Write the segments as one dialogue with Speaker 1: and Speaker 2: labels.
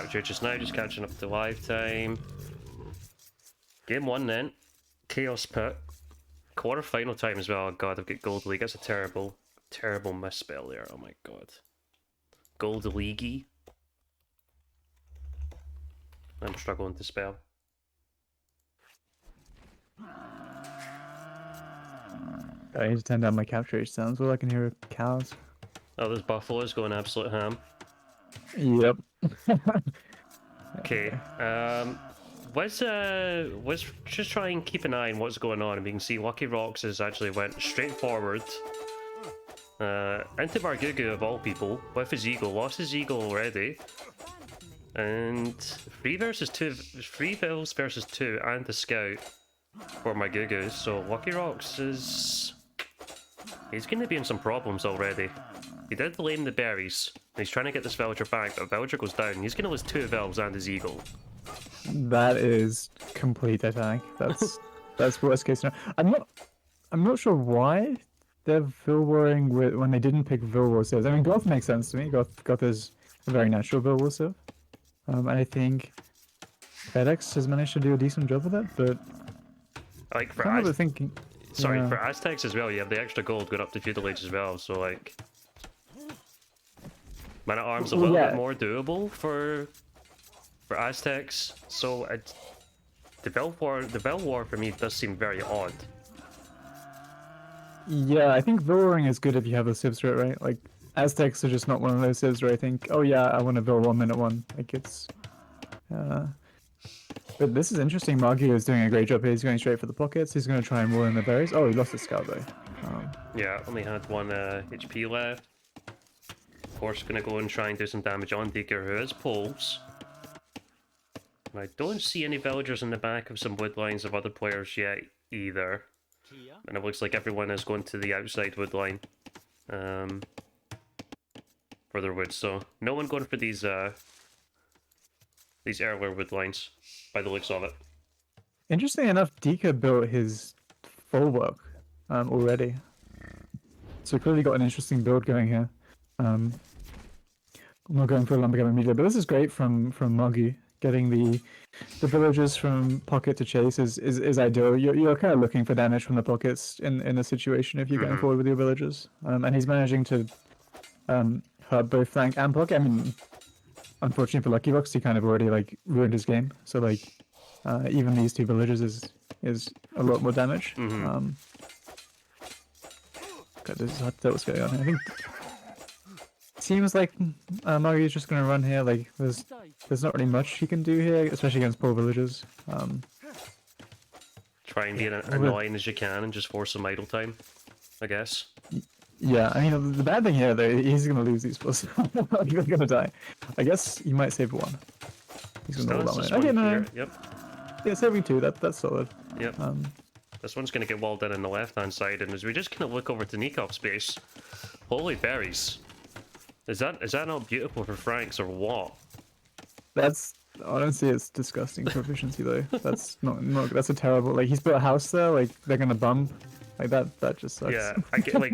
Speaker 1: capture just now, just catching up to live time. Game 1 then. Chaos Pit. Quarter-final time as well. Oh god, I've got Gold League. That's a terrible, terrible misspell there. Oh my god. Gold Leaguey. I'm struggling to spell.
Speaker 2: I need to turn down my capture sounds. All I can hear are cows.
Speaker 1: Oh, there's buffaloes going absolute ham.
Speaker 2: Yep.
Speaker 1: Okay. Let's just try and keep an eye on what's going on. And we can see Lucky Rocks has actually went straight forward into Bargugu of all people with his eagle. Lost his eagle already. And 3 vills versus 2 and the scout for my Gugu. So Lucky Rocks is... he's going to be in some problems already. He did lame the berries. He's trying to get this villager back, but villager goes down. He's going to lose 2 vills and his eagle.
Speaker 2: That is complete attack. That's worst case scenario. I'm not sure why they're vill warring with when they didn't pick vill war sieves. I mean, Goth makes sense to me. Goth is a very natural vill war sieve. And I think FedEx has managed to do a decent job with it, but
Speaker 1: like for
Speaker 2: kind of thinking.
Speaker 1: Sorry,
Speaker 2: yeah.
Speaker 1: for Aztecs as well, you have the extra gold going up to feudal age as well, so like Man at Arms a little bit more doable for Aztecs. So the Bell War for me does seem very odd.
Speaker 2: Yeah, I think vill warring is good if you have the civs for it, right? Like Aztecs are just not one of those civs where I think, oh yeah, I want to vill 1 minute 1. Like it's but this is interesting. Margie is doing a great job here. He's going straight for the pockets. He's going to try and wall in the berries. Oh, he lost his scout though.
Speaker 1: Yeah, only had 1 HP left. Of course, going to go and try and do some damage on Deeker, who has poles. And I don't see any villagers in the back of some wood lines of other players yet either. And it looks like everyone is going to the outside wood line for their wood. So no one going for these earlier wood lines by the looks of it.
Speaker 2: Interesting enough, Dika built his full work already. So clearly got an interesting build going here. I'm not going for a lumberjack immediately, but this is great from Muggy. Getting the villagers from pocket to chase is ideal. You're kind of looking for damage from the pockets in a situation if you're going forward with your villagers. And he's managing to hurt both flank and pocket. I mean, unfortunately for Lucky Rocks, he kind of already like ruined his game. So like even these 2 villagers is a lot more damage. God, this is hard to tell what's going on here. I think seems like Mario's just gonna run here. Like there's not really much he can do here, especially against poor villagers.
Speaker 1: Try and be annoying as you can and just force some idle time, I guess.
Speaker 2: Yeah, I mean the bad thing here though, he's gonna lose these plus. He's gonna die. I guess he might save 1. He's gonna hold on. Okay, no.
Speaker 1: Yep.
Speaker 2: Yeah, saving 2. That's solid.
Speaker 1: Yep. This one's gonna get walled in on the left-hand side, and as we just kind of look over to kickoff space, holy berries. Is that not beautiful for Franks or what?
Speaker 2: That's honestly, it's disgusting for efficiency though. That's not that's a terrible. Like he's built a house there. Like they're gonna bump. Like that just sucks.
Speaker 1: Yeah, I get like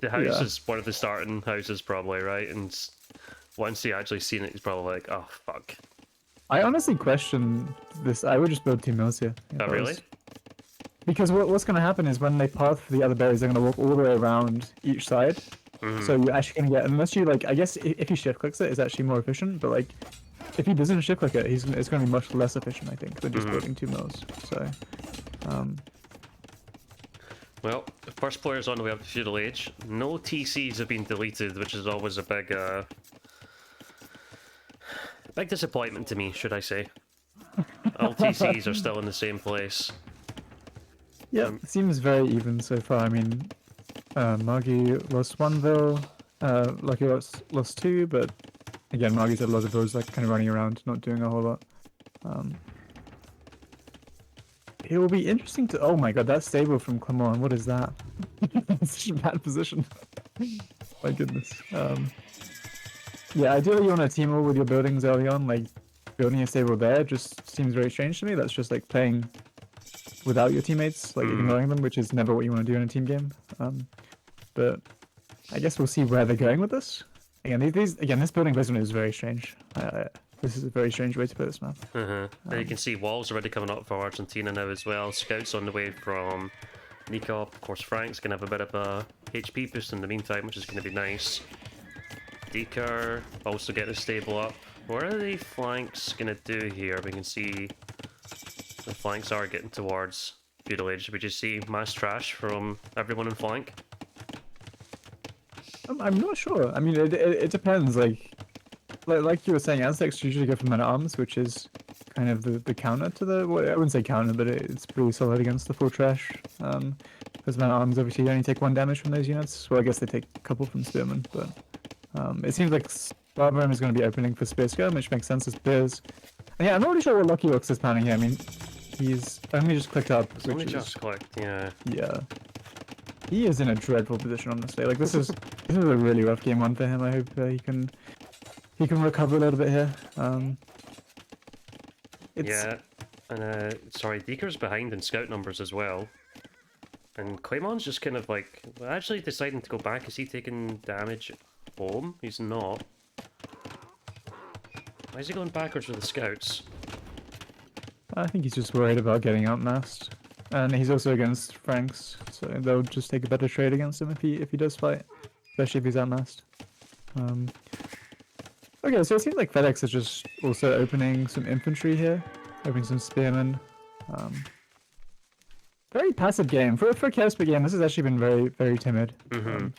Speaker 1: the house is one of the starting houses probably, right? And once he actually seen it, he's probably like, oh fuck.
Speaker 2: I honestly question this. I would just build 2 mills here.
Speaker 1: Oh really?
Speaker 2: Because what's gonna happen is when they path the other berries, they're gonna walk all the way around each side. So you're actually gonna get, unless you like, I guess if he shift clicks it, it's actually more efficient. But like, if he doesn't shift click it, it's gonna be much less efficient, I think, than just building 2 mills. So,
Speaker 1: well, the first player's on the way up to feudal age. No TCs have been deleted, which is always a big disappointment to me, should I say? All TCs are still in the same place.
Speaker 2: Yeah, it seems very even so far. I mean, Margie lost 1 vill, Lucky lost 2, but again, Margie's had lots of vills like kind of running around, not doing a whole lot. It will be interesting to. Oh my god, that stable from Clermont, what is that? It's such a bad position. My goodness. Yeah, ideally you want to team up with your buildings early on, like building a stable there just seems very strange to me. That's just like playing without your teammates, like ignoring them, which is never what you want to do in a team game. But I guess we'll see where they're going with this. Again, this building placement is very strange. This is a very strange way to play this map.
Speaker 1: And you can see walls already coming up for Argentina now as well. Scouts on the way from Nico. Of course, Frank's going to have a bit of a HP boost in the meantime, which is going to be nice. Deker also getting stable up. What are the flanks going to do here? We can see the flanks are getting towards Feudal Age. We just see mass trash from everyone in flank.
Speaker 2: I'm not sure. I mean, it depends. Like you were saying, Aztecs usually go for men at arms, which is kind of the counter to the. Well, I wouldn't say counter, but it's pretty solid against the full trash. Because men at arms obviously only take 1 damage from those units. Well, I guess they take a couple from spearmen, but it seems like Barbarian is going to be opening for spear skirm, which makes sense as spears. And yeah, I'm not really sure what Lucky Looks is planning here. I mean, he's only just clicked up.
Speaker 1: It's only just clicked, yeah.
Speaker 2: Yeah. He is in a dreadful position, honestly. Like this is a really rough game one for him. I hope he can recover a little bit here.
Speaker 1: Yeah, and sorry, Deker's behind in scout numbers as well. And Claymon's just kind of like actually deciding to go back. Is he taking damage home? He's not. Why is he going backwards with the scouts?
Speaker 2: I think he's just worried about getting outmassed. And he's also against Franks, so they'll just take a better trade against him if he does fight, especially if he's outmassed. Okay, so it seems like FedEx is just also opening some infantry here, opening some spearmen. Very passive game for a Chaos game. This has actually been very timid.
Speaker 1: And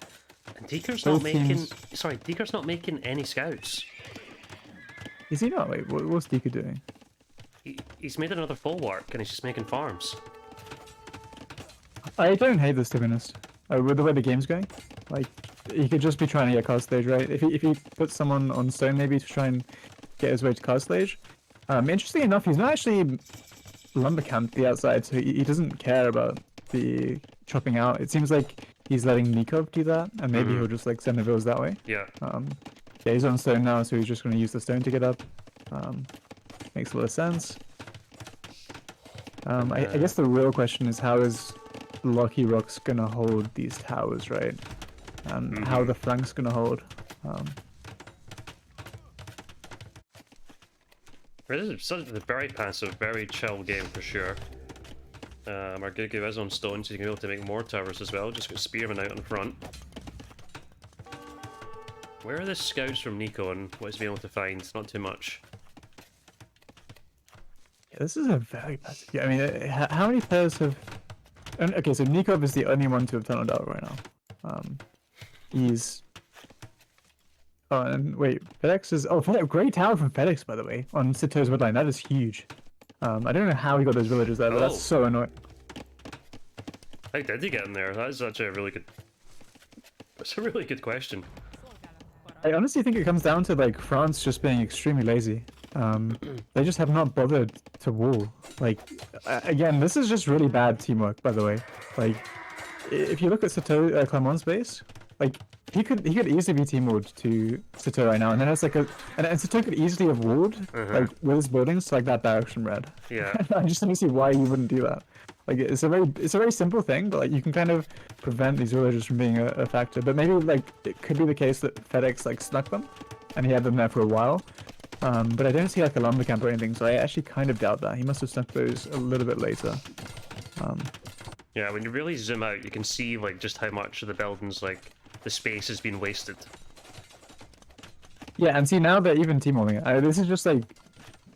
Speaker 1: Deker's not making. Sorry, Deker's not making any scouts.
Speaker 2: Is he not? Wait, what's Deker doing?
Speaker 1: He's made another full work, and he's just making farms.
Speaker 2: I don't hate this, to be honest. With the way the game's going, like he could just be trying to get cast stage, right? If he puts someone on stone maybe to try and get his way to cast stage. Interesting enough, he's not actually lumber camped the outside, so he doesn't care about the chopping out. It seems like he's letting Nikov do that, and maybe he'll just like send the vills that way.
Speaker 1: Yeah.
Speaker 2: Yeah, he's on stone now, so he's just going to use the stone to get up. Makes a lot of sense. I guess the real question is how is Lucky Rock's gonna hold these towers, right? And how the flank's gonna hold.
Speaker 1: This is such a very passive, very chill game for sure. Our Gugu is on stone, so you can be able to make more towers as well. Just got Spearman out in front. Where are the scouts from Nico and what is he able to find? Not too much.
Speaker 2: Yeah, this is a very passive game. I mean, how many players have... Okay, so Nikov is the only one to have tunneled out right now. He's... Oh, and wait, FedEx is... Oh, great tower from FedEx, by the way, on Sito's woodline. That is huge. I don't know how he got those villagers there, but that's so annoying.
Speaker 1: How did he get in there? That is actually a really good... That's a really good question.
Speaker 2: I honestly think it comes down to, like, France just being extremely lazy. They just have not bothered to wall. Like, again, this is just really bad teamwork, by the way. Like, if you look at Sato Clermont's base, like, he could easily be team walled to Sato right now, and then it's like and Sato could easily have walled like with his buildings to like that direction red.
Speaker 1: Yeah.
Speaker 2: I just don't see why you wouldn't do that. Like, it's a very simple thing, but like you can kind of prevent these villagers from being a factor. But maybe like it could be the case that FedEx like snuck them, and he had them there for a while. But I don't see like a lumber camp or anything, so I actually kind of doubt that. He must have snuck those a little bit later.
Speaker 1: Yeah, when you really zoom out, you can see like just how much of the buildings, like the space has been wasted.
Speaker 2: Yeah, and see now they're even team walling it. This is just like,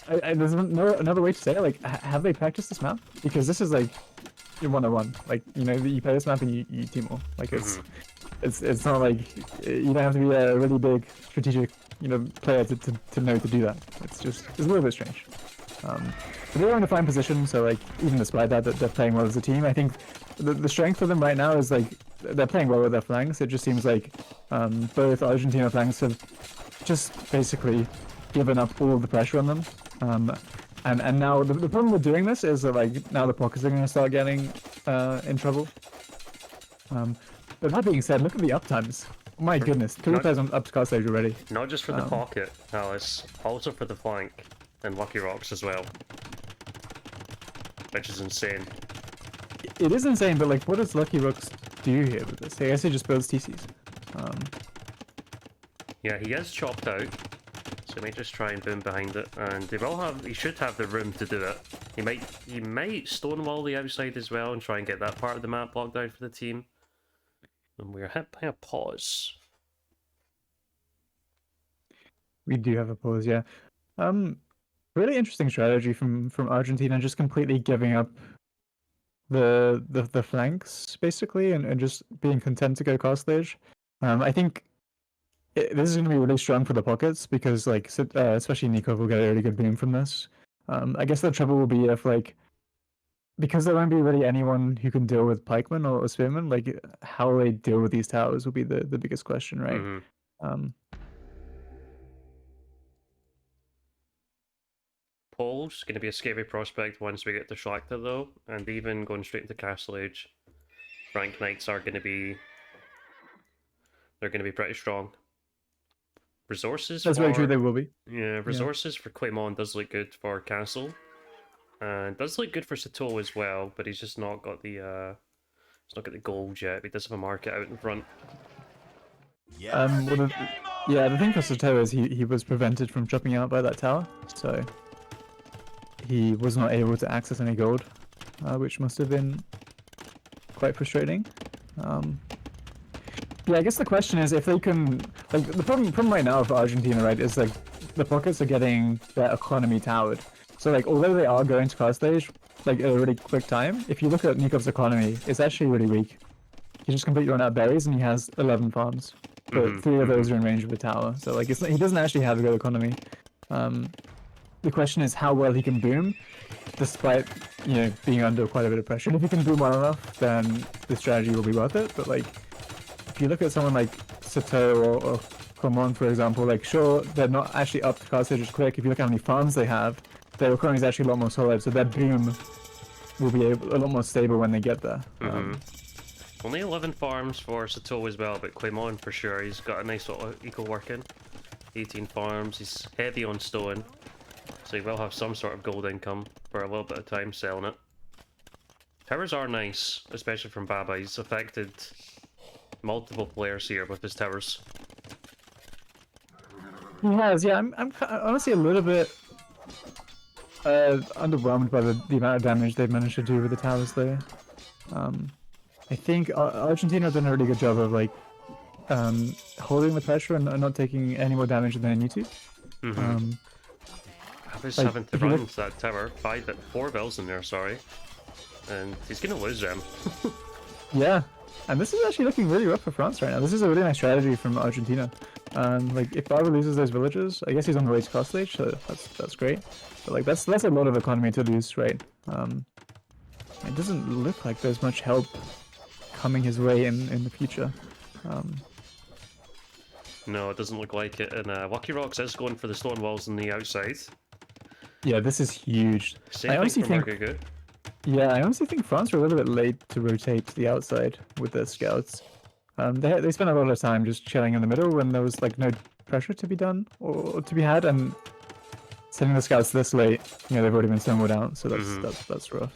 Speaker 2: there's no another way to say it. Like, have they practiced this map? Because this is like, you're 101. Like, you know, you play this map and you team wall. Like it's not like you don't have to be a really big strategic, you know, player to know to do that. It's a little bit strange. But they're in a fine position, so like even despite that they're playing well as a team. I think the strength for them right now is like they're playing well with their flanks. It just seems like both Argentina flanks have just basically given up all of the pressure on them. And now the problem with doing this is that like now the pockets are going to start getting in trouble. But that being said, look at the uptimes. Oh my goodness, 3 players on up to cast stage already.
Speaker 1: Not just for the pocket, Hallis, also for the flank and Lucky Rocks as well. Which is insane.
Speaker 2: It is insane, but like, what does Lucky Rocks do here with this? I guess he just builds TCs.
Speaker 1: Yeah, he is chopped out, so he might just try and boom behind it, and he should have the room to do it. He might stonewall the outside as well and try and get that part of the map locked down for the team. And we're hit by a pause.
Speaker 2: We do have a pause, yeah. Really interesting strategy from Argentina, just completely giving up the flanks basically, and just being content to go castlage. I think this is going to be really strong for the pockets because like especially Nico will get a really good boom from this. I guess the trouble will be if like because there won't be really anyone who can deal with pikemen or spearmen, like how they deal with these towers will be the biggest question, right?
Speaker 1: Mm-hmm. Pole's going to be a scary prospect once we get to Schlachter though, and even going straight into Castle Age, Frank Knights are going to be... they're going to be pretty strong. Resources
Speaker 2: That's very true, they will be.
Speaker 1: Yeah, resources for Claymont does look good for Castle. And does look good for Sato as well, but he's just not got the he's not got the gold yet, but he does have a market out in front.
Speaker 2: Well, the thing for Sato is he was prevented from jumping out by that tower, so he was not able to access any gold, which must have been quite frustrating. Yeah, I guess the question is if they can, like, the problem right now for Argentina, right, is like the pockets are getting their economy towered. So like, although they are going to class stage, like at a really quick time, if you look at Nikov's economy, it's actually really weak. He just completely run out of berries and he has 11 farms, but 3 of those are in range of the tower. So like, he doesn't actually have a good economy. The question is how well he can boom, despite, you know, being under quite a bit of pressure. And if he can boom well enough, then the strategy will be worth it. But like, if you look at someone like Sato or Clermont, for example, like sure, they're not actually up to cast stages quick. If you look at how many farms they have, their economy is actually a lot more solid, so their boom will be a lot more stable when they get there.
Speaker 1: Only 11 farms for Sato as well, but Clermont for sure, he's got a nice little eco working. 18 farms, he's heavy on stone, so he will have some sort of gold income for a little bit of time selling it. Towers are nice, especially from Baba. He's affected multiple players here with his towers.
Speaker 2: He has, yeah. I'm honestly a little bit underwhelmed by the amount of damage they've managed to do with the towers there. I think Argentina have done a really good job of like holding the pressure and not taking any more damage than they need to.
Speaker 1: He's having to run into that tower. 4 bells in there, sorry. And he's gonna lose them. Yeah,
Speaker 2: and this is actually looking really rough for France right now. This is a really nice strategy from Argentina. Like if Baba loses those villages, I guess he's on the way to cost stage, so that's great. But like that's a lot of economy to lose, right? It doesn't look like there's much help coming his way in the future.
Speaker 1: No, it doesn't look like it. And Lucky Rocks is going for the stone walls on the outside.
Speaker 2: Yeah, this is huge.
Speaker 1: I honestly think.
Speaker 2: Yeah, I honestly think France were a little bit late to rotate to the outside with their scouts. They spent a lot of time just chilling in the middle when there was like no pressure to be done or to be had, and sending the scouts this late, you know, they've already been stonewalled out, so that's rough.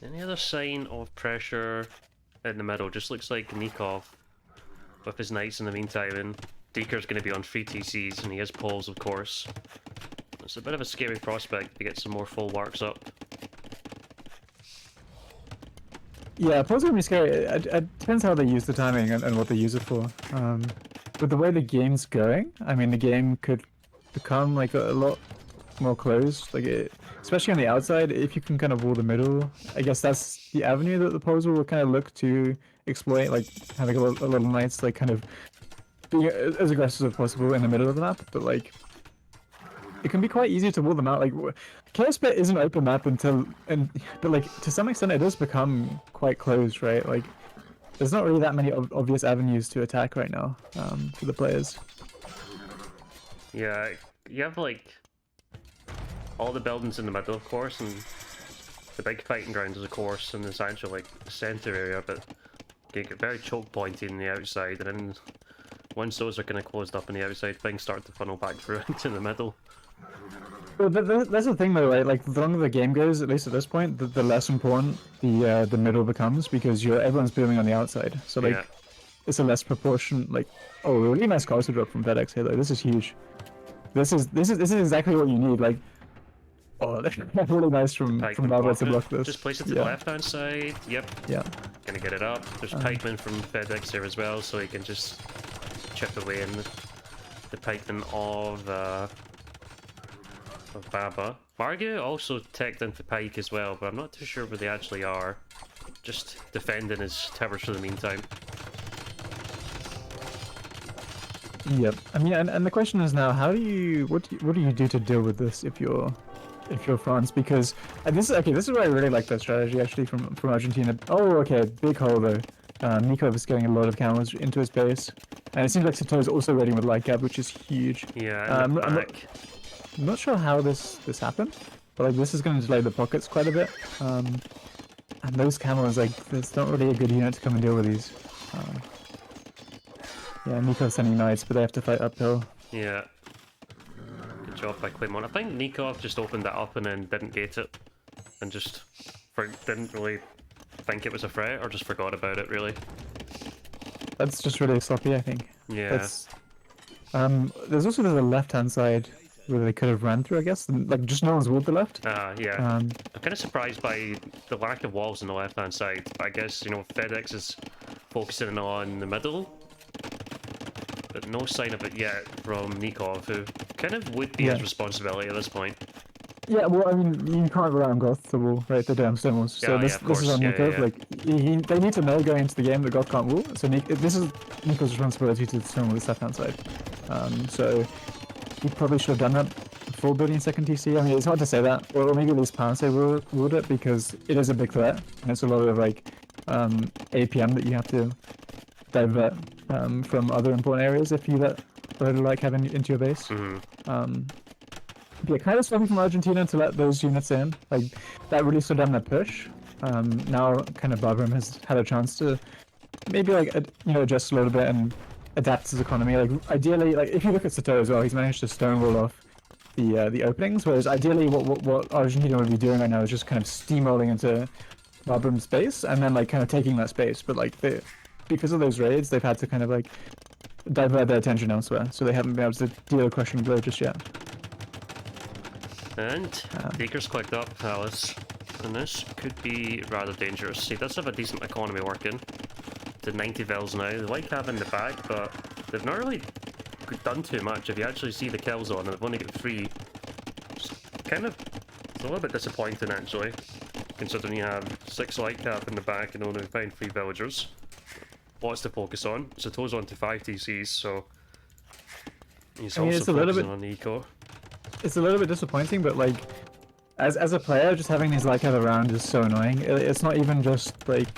Speaker 1: Any other sign of pressure in the middle? Just looks like Nikov with his knights in the meantime, and Deeker's going to be on free TCs, and he has poles, of course. It's a bit of a scary prospect to get some more full works up.
Speaker 2: Yeah, poles are going to be scary. It depends how they use the timing and what they use it for. But the way the game's going, I mean, the game could become like a lot more closed, like especially on the outside. If you can kind of wall the middle, I guess that's the avenue that the poles will kind of look to exploit, like having a lot of knights like kind of being as aggressive as possible in the middle of the map. But like, it can be quite easy to wall them out. Like, Chaos Pit is an open map but like to some extent it does become quite closed, right? Like, there's not really that many obvious avenues to attack right now for the players.
Speaker 1: Yeah, you have like all the buildings in the middle, of course, and the big fighting grounds, of course, and this actual like center area. But you get very choke pointy in the outside, and then once those are kind of closed up on the outside, things start to funnel back through into the middle.
Speaker 2: Well, that's the thing though, right? Like, the longer the game goes, at least at this point, the less important the middle becomes, because everyone's booming on the outside. So like, it's a less proportion. Like, oh, really nice castle drop from FedEx here though. This is huge. This is exactly what you need. Like, oh, that's really nice from
Speaker 1: Pikeman
Speaker 2: Barbara to
Speaker 1: block
Speaker 2: block
Speaker 1: it.
Speaker 2: this.
Speaker 1: Just place it to the left-hand side. Yep.
Speaker 2: Yeah.
Speaker 1: Gonna get it up. There's pikeman from FedEx there as well, so he can just chip away in the pikeman of Baba. Margu also teched into Pike as well, but I'm not too sure where they actually are. Just defending his towers for the meantime.
Speaker 2: Yep. I mean, and the question is now, what do you do to deal with this if you're France? Because this is where I really like that strategy actually from Argentina. Oh, okay, big hole though. Nikov is getting a lot of camels into his base, and it seems like Sato is also raiding with light gap, which is huge.
Speaker 1: Yeah, in the back.
Speaker 2: I'm not sure how this happened, but like this is going to delay the pockets quite a bit. And those camels, like, it's not really a good unit to come and deal with these. Yeah, Nikov's sending knights, but they have to fight uphill.
Speaker 1: Yeah. Good job by Quimon. I think Nikov just opened that up and then didn't gate it, and just didn't really think it was a threat, or just forgot about it really.
Speaker 2: That's just really sloppy, I think.
Speaker 1: Yeah.
Speaker 2: That's, there's also the left-hand side where they could have ran through, I guess. And, like, just no one's walled the left.
Speaker 1: Yeah. I'm kind of surprised by the lack of walls on the left-hand side. I guess, you know, FedEx is focusing on the middle, but no sign of it yet from Nikov, who kind of would be his responsibility at this point.
Speaker 2: Yeah, well, I mean, you can't rely on Goth to wall, right? The damn stone walls. So this is on Nikov. Like, they need to know going into the game that Goth can't wall. So this is Nikov's responsibility to stone wall this left-hand side. So he probably should have done that before building second TC. I mean, it's hard to say that, or maybe at least Pansay ruled it, because it is a big threat, and it's a lot of like APM that you have to divert from other important areas if you let like have into your base. Yeah, kind of sloppy from Argentina to let those units in. Like, that really slowed down their push. Now, kind of Babram has had a chance to maybe like adjust a little bit and adapt his economy. Like, ideally, like if you look at Sato as well, he's managed to stonewall off the openings. Whereas ideally, what Argentina would be doing right now is just kind of steamrolling into Babram's space and then like kind of taking that space. But like because of those raids, they've had to kind of like divert their attention elsewhere, so they haven't been able to deal a crushing blow just yet.
Speaker 1: And Baker's clicked up Hallis, and this could be rather dangerous. He does have a decent economy working. To 90 vils now. They like having the back, but they've not really done too much. If you actually see the kills on, they've only got 3. It's a little bit disappointing actually, considering you have 6 light cap in the back and only find 3 villagers. Lots to focus on. Sato's on to 5 TCs, so he's also focusing on the eco.
Speaker 2: It's a little bit disappointing, but like, as a player, just having these light cap around is so annoying. It's not even just like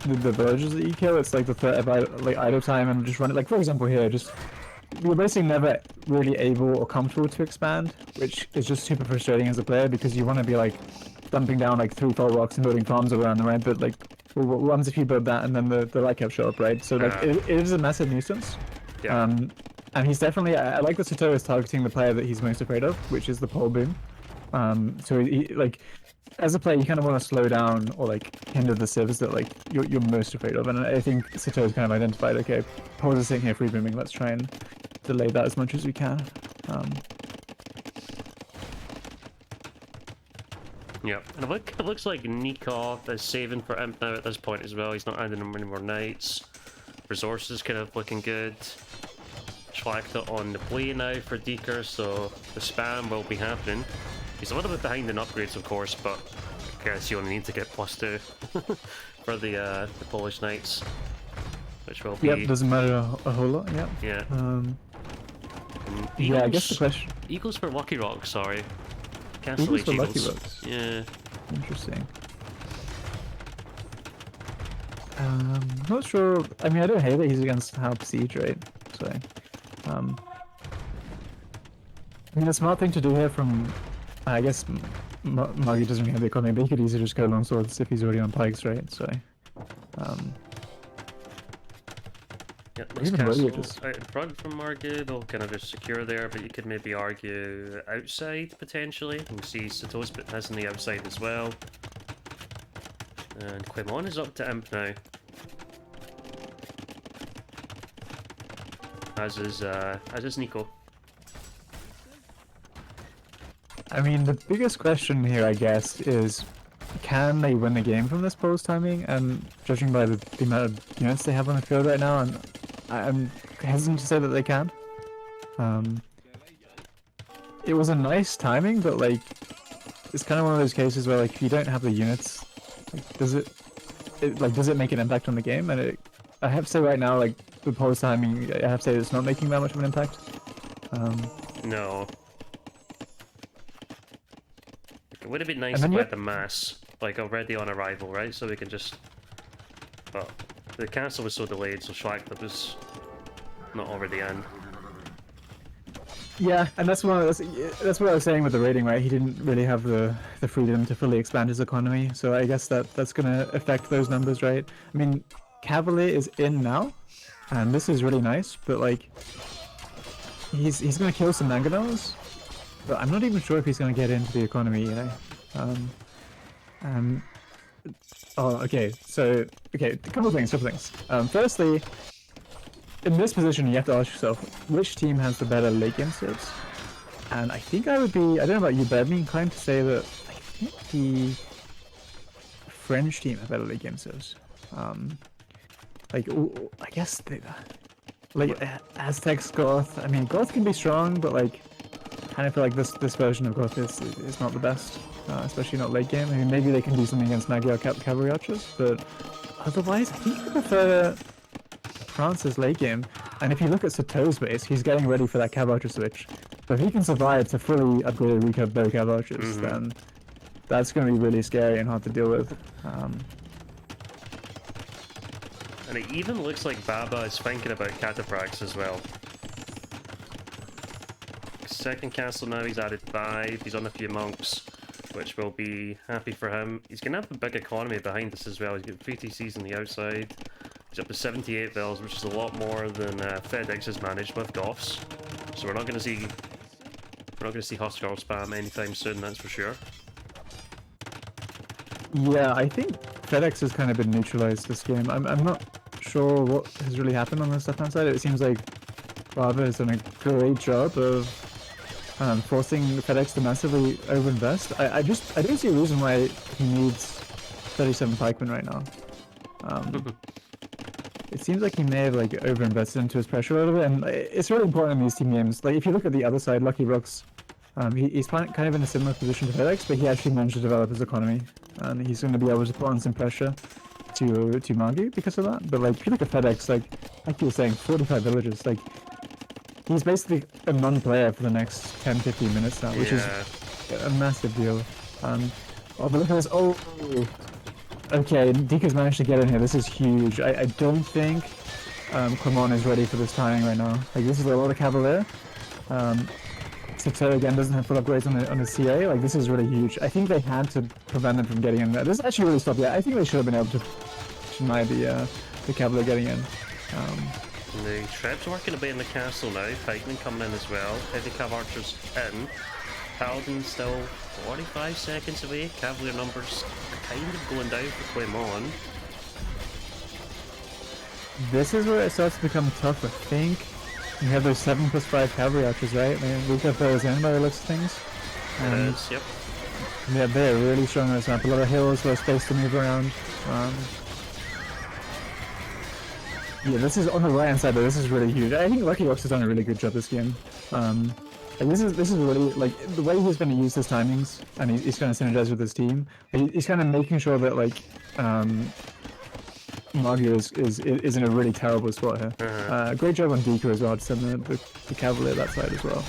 Speaker 2: the villagers that you kill, it's like the threat of like idle time and just run it. Like, for example here, you're basically never really able or comfortable to expand, which is just super frustrating as a player, because you want to be like dumping down like 3 full rocks and building farms around them, right? But like, what happens if you build that and then the light cap show up, right? So like, it is a massive nuisance.
Speaker 1: Yeah.
Speaker 2: And he's definitely, I like that Sato is targeting the player that he's most afraid of, which is the pole boom. So he like, as a player, you kind of want to slow down or like hinder the service that like you're most afraid of, and I think Sato has kind of identified, okay, poles are sitting here free booming, let's try and delay that as much as we can.
Speaker 1: Yeah, and it looks like Nikov is saving for Imp now at this point as well. He's not adding any more knights. Resources kind of looking good. Schlachta on the play now for Deeker, so the spam will be happening. He's a little bit behind in upgrades, of course, but I guess you only need to get +2 for the Polish Knights, which will be...
Speaker 2: Yep, doesn't matter a whole lot, yeah.
Speaker 1: Yeah.
Speaker 2: Eagles, yeah, I guess the question...
Speaker 1: Eagles for Lucky Rock, sorry. Cancel
Speaker 2: Eagles for Lucky Rocks.
Speaker 1: Yeah.
Speaker 2: Interesting. Not sure, I mean, I don't hate that he's against Halp Siege, right? So, I mean, a smart thing to do here from... I guess Magi doesn't really have the economy, but he could easily just go long swords if he's already on pikes, right? So,
Speaker 1: yeah, this castle out in front from Margu, they'll kind of just secure there, but you could maybe argue outside potentially. You can see Sato's has on the outside as well. And Quimon is up to Imp now. as is Nico.
Speaker 2: I mean, the biggest question here, I guess, is can they win the game from this pose timing? And judging by the amount of units they have on the field right now, I'm hesitant to say that they can. It was a nice timing, but like, it's kind of one of those cases where like if you don't have the units, like, does it make an impact on the game? And I have to say right now, like the pose timing, I have to say it's not making that much of an impact.
Speaker 1: No. It would have been nice if we had the mass, like already on arrival, right? So we can just... But the castle was so delayed, so Schlachter was not already in.
Speaker 2: Yeah, and that's what I was saying with the rating, right? He didn't really have the freedom to fully expand his economy, so I guess that's gonna affect those numbers, right? I mean, Cavalier is in now, and this is really nice, but like, he's gonna kill some mangonels, but I'm not even sure if he's gonna get into the economy, you know? Oh, okay, so, okay, a couple of things. Firstly, in this position, you have to ask yourself, which team has the better late game serves? And I think I would be, I don't know about you, but I'd be inclined to say that I think the French team have better late game serves. Like, I guess they, like Aztecs, Goth. I mean, Goth can be strong, but like, I kind of feel like this version of Goth is not the best, especially not late game. I mean, maybe they can do something against Magyar cavalry archers, but otherwise, I think I prefer France's late game. And if you look at Sato's base, he's getting ready for that cav archer switch. So if he can survive to fully upgrade recap bow cav archers, then that's going to be really scary and hard to deal with.
Speaker 1: And it even looks like Baba is thinking about cataphracts as well. Second castle now, he's added 5, he's on a few monks, which will be happy for him. He's going to have a big economy behind this as well. He's got 3 TCs on the outside. He's up to 78 bells, which is a lot more than FedEx has managed with Goths. So we're not going to see Hostile spam anytime soon, that's for sure.
Speaker 2: Yeah, I think FedEx has kind of been neutralized this game. I'm not sure what has really happened on the left-hand side. It seems like Baba has done a great job of forcing FedEx to massively overinvest. I don't see a reason why he needs 37 pikemen right now. It seems like he may have like overinvested into his pressure a little bit, and it's really important in these team games. Like if you look at the other side, Lucky Rooks, he's kind of in a similar position to FedEx, but he actually managed to develop his economy, and he's going to be able to put on some pressure to Magi because of that. But like if you look at FedEx, like you were saying, 45 villages, like he's basically a non-player for the next 10-15 minutes now, which is a massive deal. Oh, but look at this! Oh. Okay, Dika's managed to get in here. This is huge. I don't think Clermont is ready for this timing right now. Like this is a lot of Cavalier. Sato again doesn't have full upgrades on the CA. Like this is really huge. I think they had to prevent them from getting in there. This is actually really stopped. Yeah, I think they should have been able to deny the Cavalier getting in.
Speaker 1: The Treb's working a bit in the castle now. Pikemen coming in as well. Heavy cav archers in. Paladin still 45 seconds away. Cavalier numbers kind of going down for Clermont.
Speaker 2: This is where it starts to become tough, I think. You have those 7+5 cavalry archers, right? I mean, we've got those in by the looks of things.
Speaker 1: It is, yep.
Speaker 2: Yeah, they're really strong on this map. A lot of hills, a lot of space to move around. Yeah, this is on the right hand side, but this is really huge. I think Lucky Rocks has done a really good job this game. And this is really, like, the way he's going to use his timings, and he's going to synergize with his team, he's kind of making sure that, like, Magia is in a really terrible spot here. Great job on Dika as well to send the Cavalier that side as well.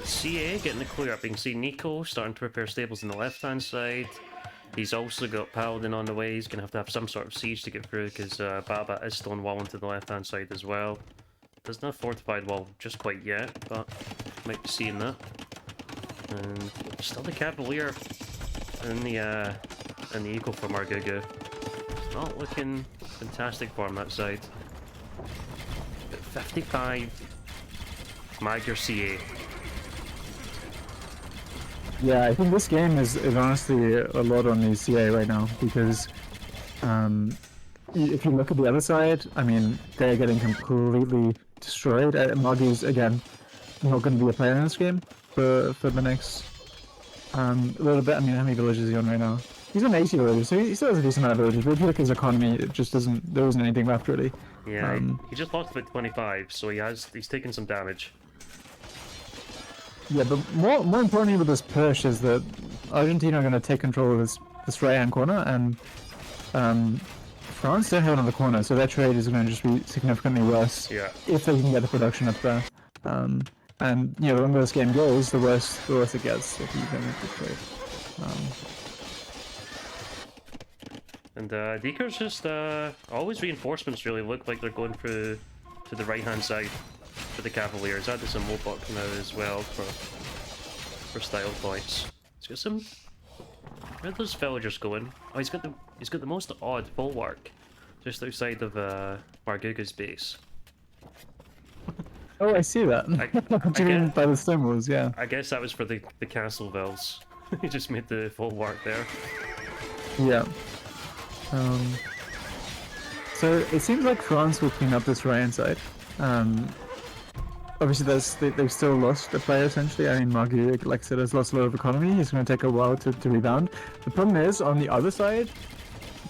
Speaker 1: CA getting the clear up. You can see Nico starting to prepare stables on the left-hand side. He's also got Paladin on the way. He's going to have some sort of siege to get through because Baba is still on wall into the left-hand side as well. There's no fortified wall just quite yet, but might be seeing that. And still the Cavalier in the eco from Argugu. It's not looking fantastic for him that side. But 55 Magyar CA.
Speaker 2: Yeah, I think this game is honestly a lot on the CA right now because if you look at the other side, I mean, they're getting completely destroyed. Margy's, again, not going to be a player in this game for the next little bit. I mean, how many villages is he on right now? He's on 80 villages, so he still has a decent amount of villages. But if you look at his economy, it just doesn't. There isn't anything left really.
Speaker 1: Yeah, he just lost about 25, so he's taken some damage.
Speaker 2: Yeah, but more importantly with this push is that Argentina are going to take control of this right-hand corner, and France don't have another corner, so their trade is going to just be significantly worse.
Speaker 1: Yeah.
Speaker 2: If they can get the production up there. And you know, the longer this game goes, the worse it gets if you don't make the trade.
Speaker 1: And Deeker's just always reinforcements really look like they're going through to the right hand side for the Cavaliers. Added some Mobok now as well for style points. He's got some. Where are those villagers going? Oh, he's got the most odd bulwark just outside of Marguga's base.
Speaker 2: Oh, I see that. What do you mean by the stone walls? Yeah.
Speaker 1: I guess that was for the castle vills. He just made the bulwark there.
Speaker 2: Yeah. So it seems like France will clean up this right-hand side. Obviously, they've still lost a player essentially. I mean, Margu, like I said, has lost a lot of economy. He's going to take a while to rebound. The problem is, on the other side,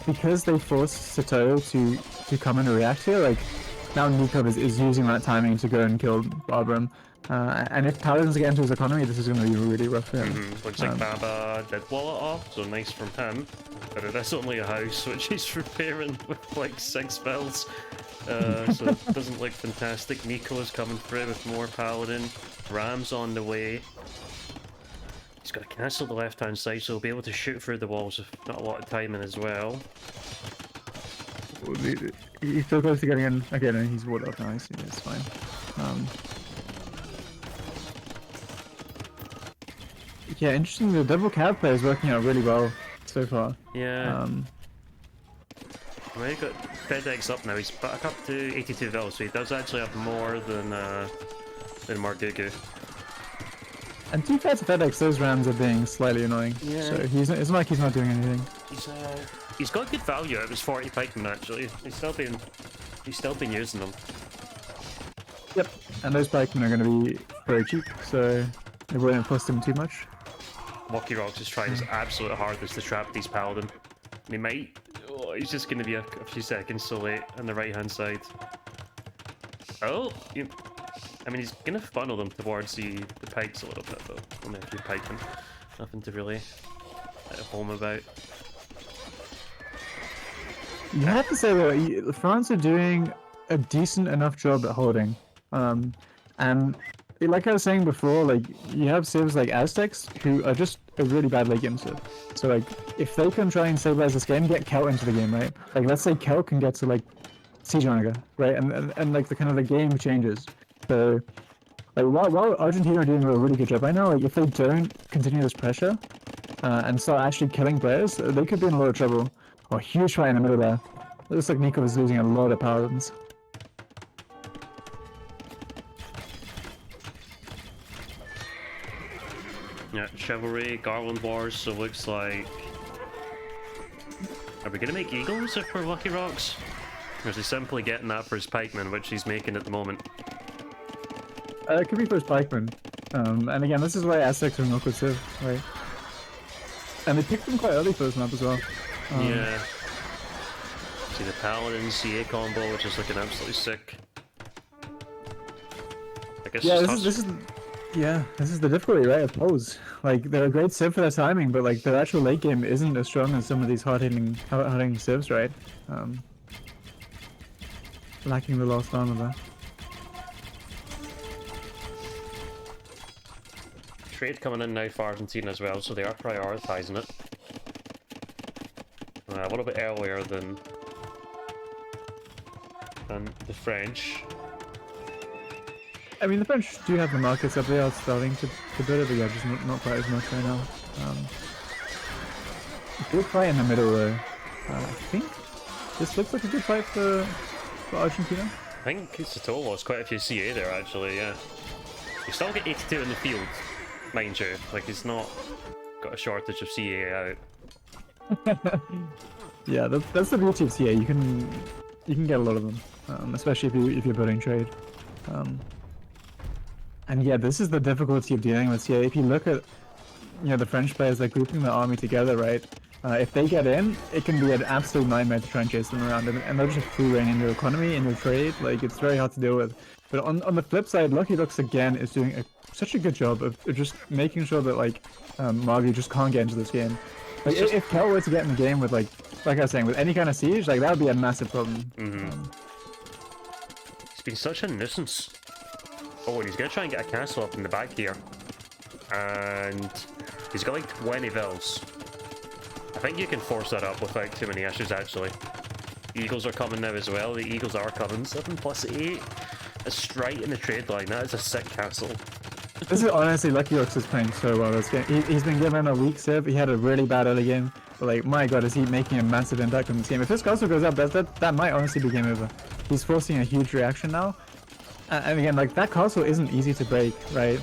Speaker 2: because they forced Sato to come and react here, like, now Nikov is using that timing to go and kill Barbram. And if Paladins get into his economy, this is going to be really rough for him.
Speaker 1: Looks like Baba did wall it off, so nice from him. But it is only a house, which he's repairing with like 6 bells. So it doesn't look fantastic. Nico's coming through with more Paladin. Ram's on the way. He's got to cancel the left-hand side, so he'll be able to shoot through the walls with not a lot of timing as well.
Speaker 2: He's still close to getting in. Okay, no, he's walled up now. It's fine. Yeah, interesting. The double cab player is working out really well so far.
Speaker 1: Yeah. Well, he got FedEx up now. He's back up to 82 vills, so he does actually have more than Margugu.
Speaker 2: And to be fair to FedEx, those rams are being slightly annoying.
Speaker 1: Yeah.
Speaker 2: So it's not like he's not doing anything.
Speaker 1: He's got good value. It was 40 pikemen actually. He's still been using them.
Speaker 2: Yep. And those pikemen are going to be very cheap, so it won't cost him too much.
Speaker 1: Wacky Rocks is trying his absolute hardest to trap these Paladin. And he might. Oh, he's just going to be a few seconds so late on the right hand side. Oh, I mean, he's going to funnel them towards the pikes a little bit though. Only a few pikemen. Nothing to really hit home about.
Speaker 2: You have to say though, France are doing a decent enough job at holding. And like I was saying before, like, you have civs like Aztecs who are just a really bad late game civ. So like, if they can try and stabilize this game, get Kel into the game, right? Like, let's say Kel can get to like Siege Onaga, right? And like the game changes. So like, while Argentina are doing a really good job right now, like, if they don't continue this pressure and start actually killing players, they could be in a lot of trouble. Oh, huge fight in the middle there. It looks like Nico is losing a lot of paladins.
Speaker 1: Yeah, Chivalry, Garland Wars, so it looks like... Are we gonna make Eagles if we're Lucky Rocks? Or is he simply getting that for his pikemen, which he's making at the moment?
Speaker 2: It could be for his pikemen. And again, this is why Aztecs are not good civ, right? And they picked them quite early for this map as well.
Speaker 1: Yeah. See the Paladin CA combo, which is looking absolutely sick. I guess
Speaker 2: yeah, this is the difficulty, right? Of pose. Like, they're a great civ for their timing, but like their actual late game isn't as strong as some of these hard-hitting civs, right? Lacking the last armor there.
Speaker 1: Trade coming in now for Argentina as well, so they are prioritizing it. A little bit earlier than the French.
Speaker 2: I mean, the French do have the markets up there, starting to build it, but yeah, just not quite as much right now. Good fight in the middle though. I think this looks like a good fight for Argentina.
Speaker 1: I think Sato lost quite a few CA there actually, yeah. You still get 82 in the field, mind you. Like, he's not got a shortage of CA out.
Speaker 2: Yeah, that's the beauty of CA. You can get a lot of them, especially if you're building trade. And yeah, this is the difficulty of dealing with CA. If you look at the French players, they're grouping the army together, right? If they get in, it can be an absolute nightmare to try and chase them around, and they'll just free reign in your economy, in your trade. Like, it's very hard to deal with. But on the flip side, Lucky Lux again is doing such a good job of just making sure that like Margie just can't get into this game. Like, if Kel were to get in the game with like I was saying, with any kind of siege, like that would be a massive problem.
Speaker 1: It's been such a nuisance. Oh, and he's gonna try and get a castle up in the back here, and he's got like 20 vills. I think you can force that up without too many issues, actually. Eagles are coming now as well. The Eagles are coming. 7+8. That's straight in the trade line. That is a sick castle.
Speaker 2: This is honestly, Lucky Lux is playing so well this game. He's been given a weak civ. He had a really bad early game. But like, my god, is he making a massive impact on this game. If this castle goes up, that might honestly be game over. He's forcing a huge reaction now. And again, like, that castle isn't easy to break, right?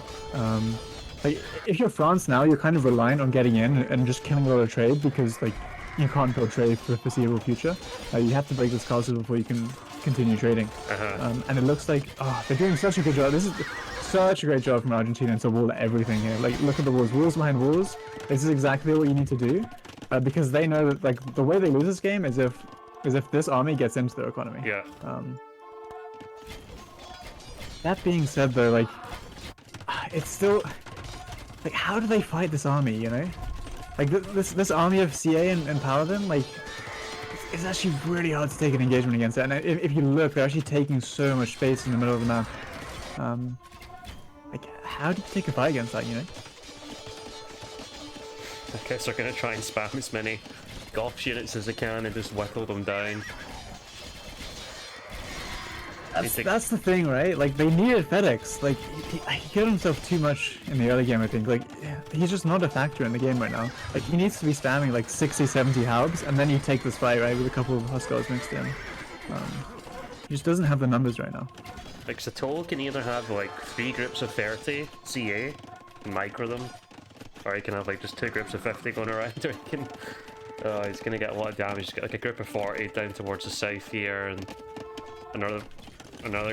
Speaker 2: Like, if you're France now, you're kind of reliant on getting in and just killing a lot of trade because, like, you can't build trade for the foreseeable future. You have to break this castle before you can continue trading. And it looks like, they're doing such a good job. This is such a great job from Argentina to wall everything here. Like, look at the walls. Walls behind walls. This is exactly what you need to do. Because they know that, like, the way they lose this game is if this army gets into their economy.
Speaker 1: Yeah.
Speaker 2: That being said, though, like, it's still... Like, how do they fight this army, you know? Like, this army of CA and Paladin, like, it's actually really hard to take an engagement against it. And if you look, they're actually taking so much space in the middle of the map. Like, how do you take a fight against that, you know?
Speaker 1: I guess they're going to try and spam as many golf units as they can and just whittle them down.
Speaker 2: That's the thing, right? Like, they needed FedEx. Like, he killed himself too much in the early game, I think. Like, he's just not a factor in the game right now. Like, he needs to be spamming like 60, 70 halbs, and then you take this fight, right, with a couple of Huskars mixed in. He just doesn't have the numbers right now.
Speaker 1: Like, Satol can either have like 3 groups of 30 CA and micro them, or he can have like just 2 groups of 50 going around, or he can... he's gonna get a lot of damage. He's got like a group of 40 down towards the south here, and another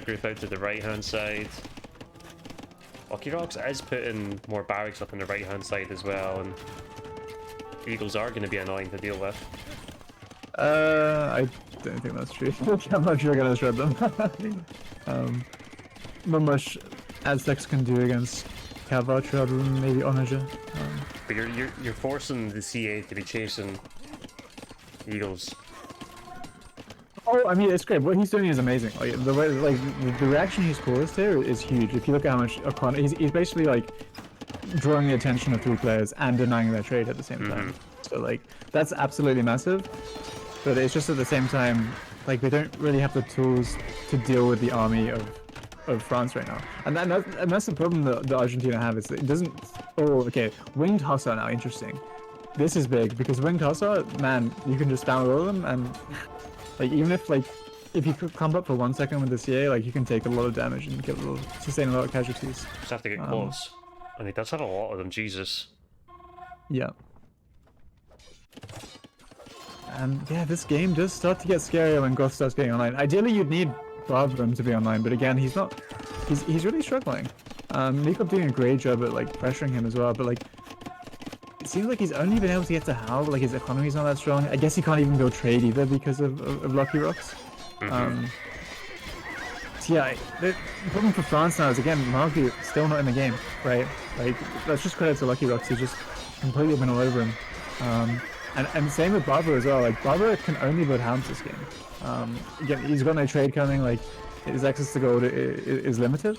Speaker 1: group out to the right hand side. Lucky Rocks is putting more barracks up on the right hand side as well, and Eagles are going to be annoying to deal with.
Speaker 2: I don't think that's true. I'm not sure I'm gonna shred them. Not much Aztecs can do against Cav other than maybe Onager.
Speaker 1: But you're forcing the CA to be chasing Eagles.
Speaker 2: Oh, I mean, it's great. What he's doing is amazing. Like, the way, like, the reaction he's caused here is huge. If you look at how much he's basically like drawing the attention of 3 players and denying their trade at the same time. So like, that's absolutely massive. But it's just at the same time, like, they don't really have the tools to deal with the army of France right now. And that's the problem that Argentina have, is that it doesn't... Oh, okay. Winged Hussar now, interesting. This is big, because Winged Hussar, man, you can just download them, and like, even if you could come up for 1 second with the CA, like, you can take a lot of damage and sustain a lot of casualties.
Speaker 1: Just have to get close. And he does have a lot of them, Jesus.
Speaker 2: Yeah. And yeah, this game does start to get scarier when Goth starts getting online. Ideally, you'd need Barbram to be online, but again, he's not. He's really struggling. Nikop doing a great job at like pressuring him as well, but like, it seems like he's only been able to get to Hal. Like, his economy's not that strong. I guess he can't even build trade either because of Lucky Rocks. So yeah, the problem for France now is, again, Margu still not in the game, right? Like, that's just credit to Lucky Rocks. He's just completely been all over him. And same with Barbara as well. Like, Barbara can only build hounds this game. Again, he's got no trade coming. Like, his access to gold is limited,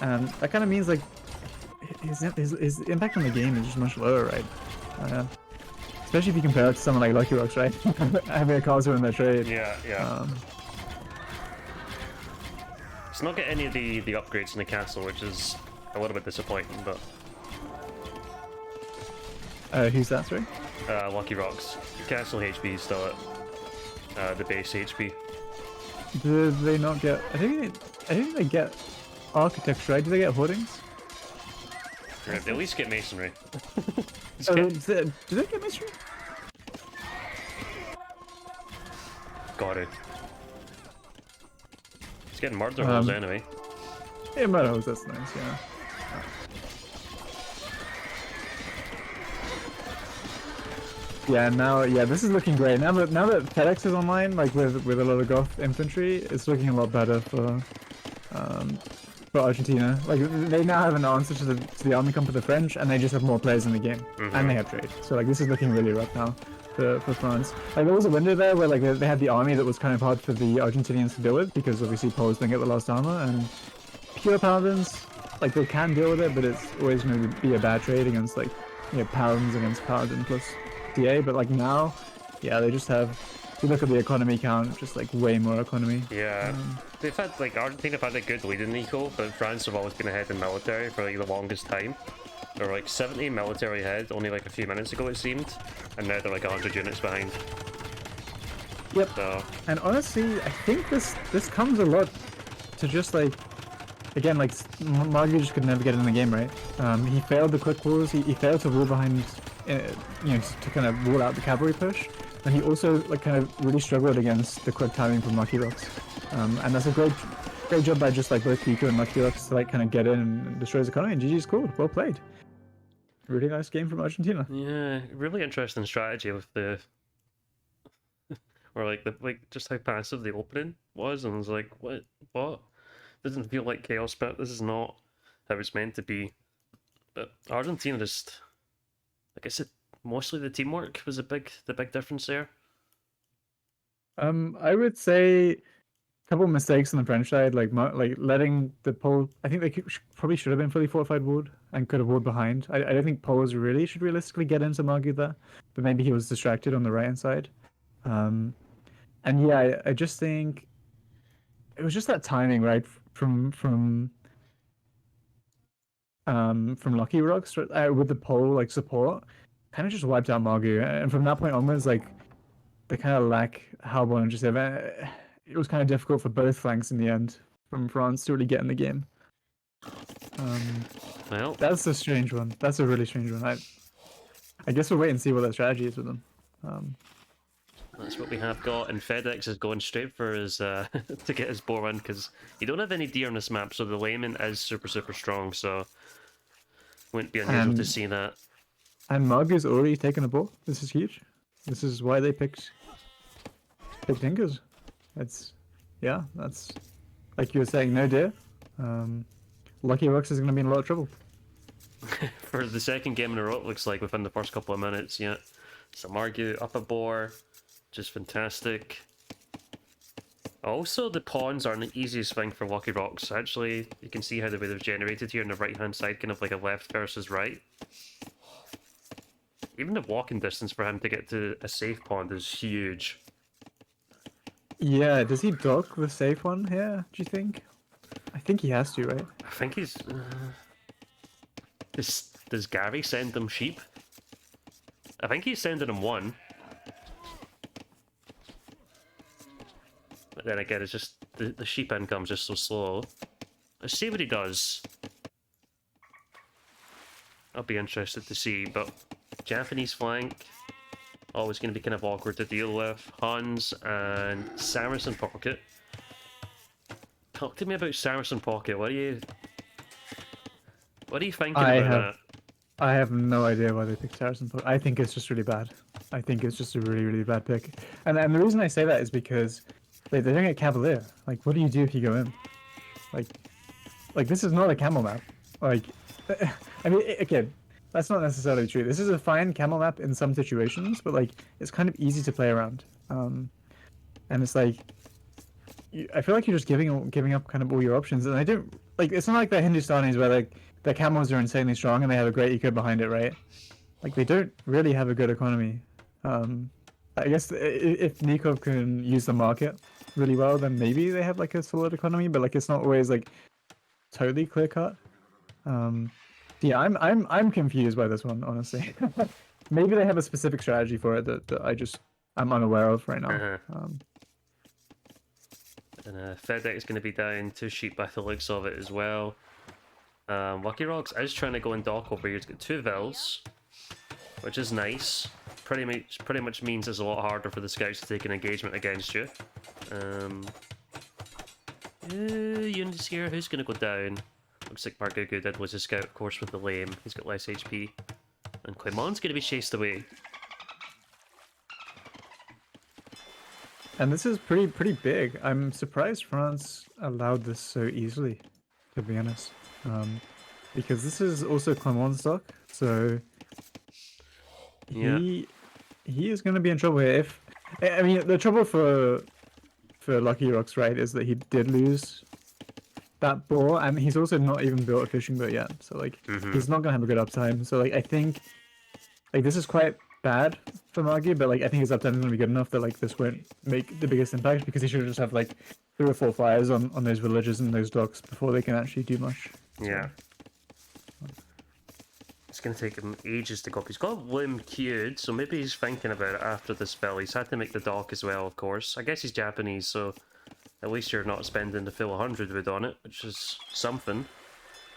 Speaker 2: and that kind of means like his impact on the game is just much lower, right? Especially if you compare it to someone like Lucky Rocks, right? Having a castle in their trade.
Speaker 1: Yeah. It's not getting any of the upgrades in the castle, which is a little bit disappointing, but...
Speaker 2: Who's that, sorry?
Speaker 1: Lucky Rocks. The castle HP is still at the base HP.
Speaker 2: Do they not get... I think they get architecture, right? Do they get hoardings?
Speaker 1: They at least get masonry.
Speaker 2: Do they get masonry?
Speaker 1: got it. He's getting murder rolls anyway.
Speaker 2: Yeah, Meadows, that's nice, yeah. Yeah, now, yeah, this is looking great. Now that FedEx is online, like with a lot of Goth infantry, it's looking a lot better for Argentina. Like they now have an answer to the army comp of the French, and they just have more players in the game, and they have trade. So like this is looking really rough now for France. Like there was a window there where like they had the army that was kind of hard for the Argentinians to deal with because obviously Poles didn't get the last armor, and pure paladins like they can deal with it, but it's always going to be a bad trade against like paladins against paladin plus DA. But like now, yeah, they just have. If you look at the economy count, just like way more economy.
Speaker 1: Yeah, they've had like Argentina have had a good lead in eco, but France have always been ahead in military for like the longest time. They're like 70 military ahead only like a few minutes ago it seemed, and now they're like 100 units behind.
Speaker 2: Yep.
Speaker 1: So.
Speaker 2: And honestly, I think this comes a lot to just like, again, like Margu just could never get in the game, right? He failed the quick walls. He failed to wall behind, to kind of wall out the cavalry push. And he also like kind of really struggled against the quick timing from Lucky Rocks. And that's a great job by just like both Pico and Lucky Rocks to like kind of get in and destroy his economy. And GG's cool. Well played. Really nice game from Argentina.
Speaker 1: Yeah, really interesting strategy with the or like just how passive the opening was, and I was like, what? Doesn't feel like chaos, but this is not how it's meant to be. But Argentina just, like I said, mostly the teamwork was the big difference there.
Speaker 2: I would say a couple of mistakes on the French side, like letting the Pole. I think they probably should have been fully fortified ward and could have ward behind. I don't think Poles really should realistically get into Margu there, but maybe he was distracted on the right hand side. And yeah, I just think it was just that timing, right, from Lucky Rocks with the Pole like support, kind of just wiped out Margu, and from that point onwards, like they kind of lack Halbon and just it was kind of difficult for both flanks in the end from France to really get in the game.
Speaker 1: Well,
Speaker 2: that's a strange one. That's a really strange one. I guess we'll wait and see what their strategy is with them.
Speaker 1: That's what we have got, and FedEx is going straight for his to get his boar in, because you don't have any deer on this map, so the layman is super strong, so wouldn't be unusual to see that. And
Speaker 2: Margu's already taken a boar. This is huge. This is why they picked Tinkers. That's like you were saying, no deer. Lucky Rocks is going to be in a lot of trouble.
Speaker 1: For the second game in a row, it looks like, within the first couple of minutes, yeah. So Margu up a boar, just fantastic. Also, the pawns aren't the easiest thing for Lucky Rocks. Actually, you can see how the way they've generated here on the right-hand side, kind of like a left versus right. Even the walking distance for him to get to a safe pawn is huge.
Speaker 2: Yeah, does he dock the safe one here, do you think? I think he has to, right?
Speaker 1: I think he's... Does Gary send them sheep? I think he's sending them one. But then again, it's just... The sheep income's just so slow. Let's see what he does. I'll be interested to see, but... Japanese flank, always going to be kind of awkward to deal with. Hans and Saracen Pocket. Talk to me about Saracen Pocket. What do you thinking about that?
Speaker 2: I have no idea why they picked Saracen Pocket. I think it's just really bad. I think it's just a really bad pick. And the reason I say that is because they don't get Cavalier. Like, what do you do if you go in? Like this is not a camel map. Like, I mean, again. That's not necessarily true. This is a fine camel map in some situations, but like it's kind of easy to play around. And it's like I feel like you're just giving up kind of all your options. And I don't like it's not like the Hindustanis where like their camels are insanely strong and they have a great eco behind it, right? Like they don't really have a good economy. I guess if Nikov can use the market really well, then maybe they have like a solid economy, but like it's not always like totally clear cut. Yeah, I'm confused by this one, honestly. Maybe they have a specific strategy for it that I'm unaware of right now.
Speaker 1: And FedEx is going to be down 2 sheep by the looks of it as well. Lucky Rocks is trying to go and dock over here. He's got 2 vills, which is nice. pretty much means it's a lot harder for the scouts to take an engagement against you. Unity's here. Who's gonna go down? Looks like Margugu did lose his scout, of course, with the lame. He's got less HP, and Clement's gonna be chased away.
Speaker 2: And this is pretty big. I'm surprised France allowed this so easily, to be honest. Because this is also Clement's stock, so he is going to be in trouble here. I mean, the trouble for Lucky Rocks, right, is that he did lose that boar, and he's also not even built a fishing boat yet. So like, he's not going to have a good uptime. So like, I think like this is quite bad for Margie, but like I think his uptime is going to be good enough that like this won't make the biggest impact, because he should just have like 3 or 4 fires on those villages and those docks before they can actually do much.
Speaker 1: Yeah. It's going to take him ages to go up. He's got Bloom queued, so maybe he's thinking about it after the spell. He's had to make the dock as well, of course. I guess he's Japanese, so at least you're not spending the full 100 wood on it, which is something.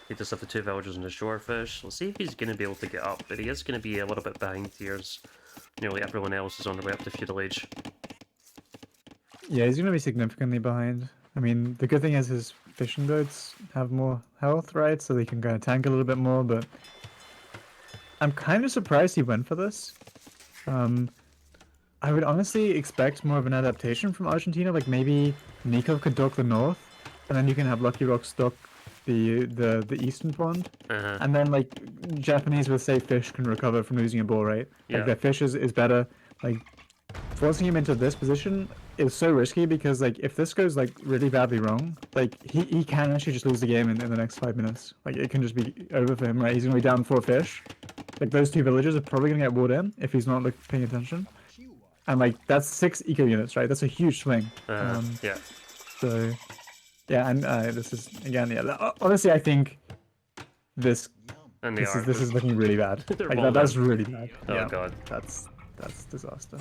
Speaker 1: He does have the 2 villagers and the shorefish. We'll see if he's going to be able to get up, but he is going to be a little bit behind tiers. Nearly everyone else is on their way up to feudal age.
Speaker 2: Yeah, he's going to be significantly behind. I mean, the good thing is his fishing boats have more health, right? So they can kind of tank a little bit more, but I'm kind of surprised he went for this. I would honestly expect more of an adaptation from Argentina. Like maybe Nico could dock the north, and then you can have Lucky Rocks dock the eastern pond, and then like Japanese with safe fish can recover from losing a ball, right?
Speaker 1: Yeah.
Speaker 2: Like their fish is better. Like forcing him into this position is so risky, because like if this goes like really badly wrong, like he can actually just lose the game in the next 5 minutes. Like it can just be over for him, right? He's gonna be down 4 fish. Like those 2 villagers are probably gonna get walled in if he's not like paying attention. And like that's 6 eco units, right? That's a huge swing.
Speaker 1: Yeah.
Speaker 2: So yeah, and this is again, yeah. Honestly, I think this is looking really bad. Like that's really bad.
Speaker 1: Oh
Speaker 2: yeah,
Speaker 1: god.
Speaker 2: That's disaster.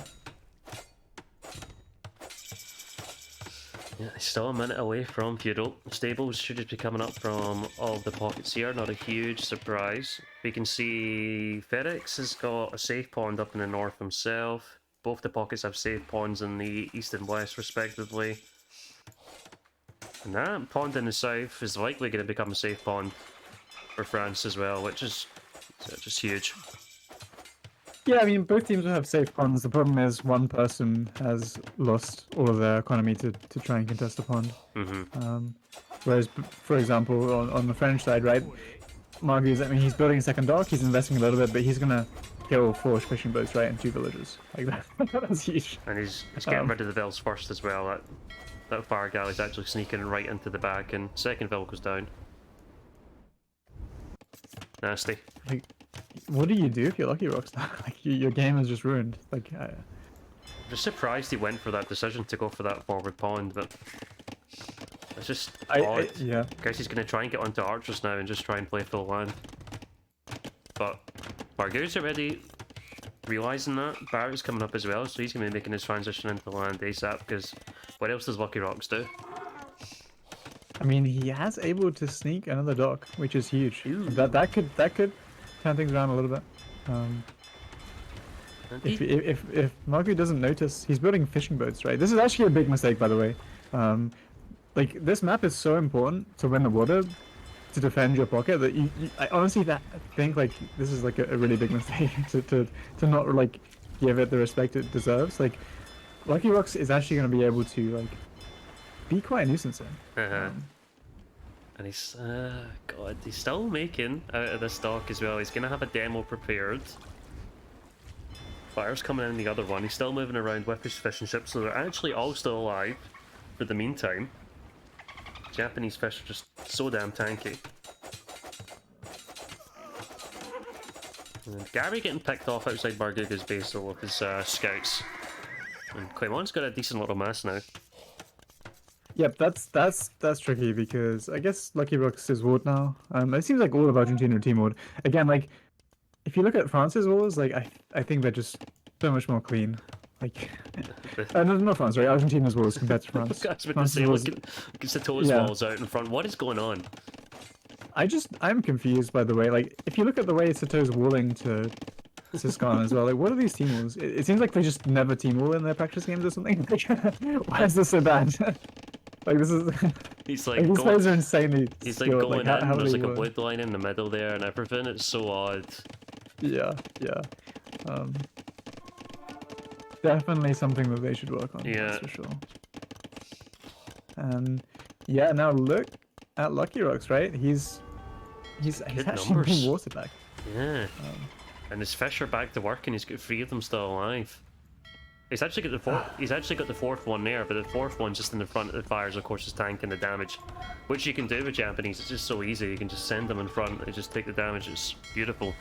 Speaker 1: Yeah, still a minute away from feudal. Stables should just be coming up from all of the pockets here, not a huge surprise. We can see FedEx has got a safe pond up in the north himself. Both the pockets have safe ponds in the east and west respectively. And that pond in the south is likely going to become a safe pond for France as well, which is just huge.
Speaker 2: Yeah, I mean, both teams will have safe ponds. The problem is one person has lost all of their economy to try and contest the pond. Whereas, for example, on the French side, right, Margu's, I mean, he's building a second dock, he's investing a little bit, but he's going to kill 4 fishing boats, right, and 2 villages. Like, that's huge.
Speaker 1: And he's getting rid of the vills first as well. That fire galley's actually sneaking right into the back, and second vill goes down. Nasty.
Speaker 2: Like, what do you do if you're Lucky Rocks now? Like, your game is just ruined. Like,
Speaker 1: I'm just surprised he went for that decision to go for that forward pond, but it's just odd.
Speaker 2: Yeah.
Speaker 1: Guess he's going to try and get onto archers now and just try and play full land. But Margu's already realising that. Barrett's coming up as well, so he's going to be making his transition into land ASAP, because what else does Lucky Rocks do?
Speaker 2: I mean, he has able to sneak another dock, which is huge. That could turn things around a little bit. If Margu doesn't notice, he's building fishing boats, right? This is actually a big mistake, by the way. Like this map is so important to win the water, to defend your pocket, that I honestly think like this is like a really big mistake to not like give it the respect it deserves. Like Lucky Rocks is actually going to be able to like be quite a nuisance here.
Speaker 1: And he's, God, he's still making out of this dock as well. He's going to have a demo prepared. Fire's coming in the other one. He's still moving around with his fishing ships, so they're actually all still alive for the meantime. Japanese fish are just so damn tanky. And Gary getting picked off outside Barguga's base though with his scouts. And Clement's got a decent little mass now.
Speaker 2: Yep, that's tricky, because I guess Lucky Rocks is ward now. It seems like all of Argentina are team ward. Again, like if you look at France's walls, like I think they're just so much more clean. Like not France, right? Argentina's walls compared to France.
Speaker 1: I was about to say, look at Sato's walls out in front. What is going on?
Speaker 2: I'm confused by the way. Like if you look at the way Sato's walling to Syscon as well. Like, what are these team walls? It seems like they just never team wall in their practice games or something. Why is this so bad? Like, this is.
Speaker 1: He's
Speaker 2: Like,
Speaker 1: like
Speaker 2: these
Speaker 1: going,
Speaker 2: players are insanely
Speaker 1: he's like
Speaker 2: skilled.
Speaker 1: going
Speaker 2: Like,
Speaker 1: in,
Speaker 2: how
Speaker 1: there's
Speaker 2: they
Speaker 1: like a
Speaker 2: work.
Speaker 1: wood line in the middle there and everything. It's so odd.
Speaker 2: Yeah, yeah. Um, Definitely something that they should work on.
Speaker 1: Yeah.
Speaker 2: That's for sure. And yeah, now look at Lucky Rocks, right? He's
Speaker 1: Good
Speaker 2: actually
Speaker 1: numbers.
Speaker 2: been water back.
Speaker 1: Yeah. And his fish are back to work, and he's got 3 of them still alive. He's actually got the fourth. He's actually got the 4th one there, but the 4th one's just in the front that fires, of course, his tank and the damage, which you can do with Japanese. It's just so easy. You can just send them in front and just take the damage. It's beautiful.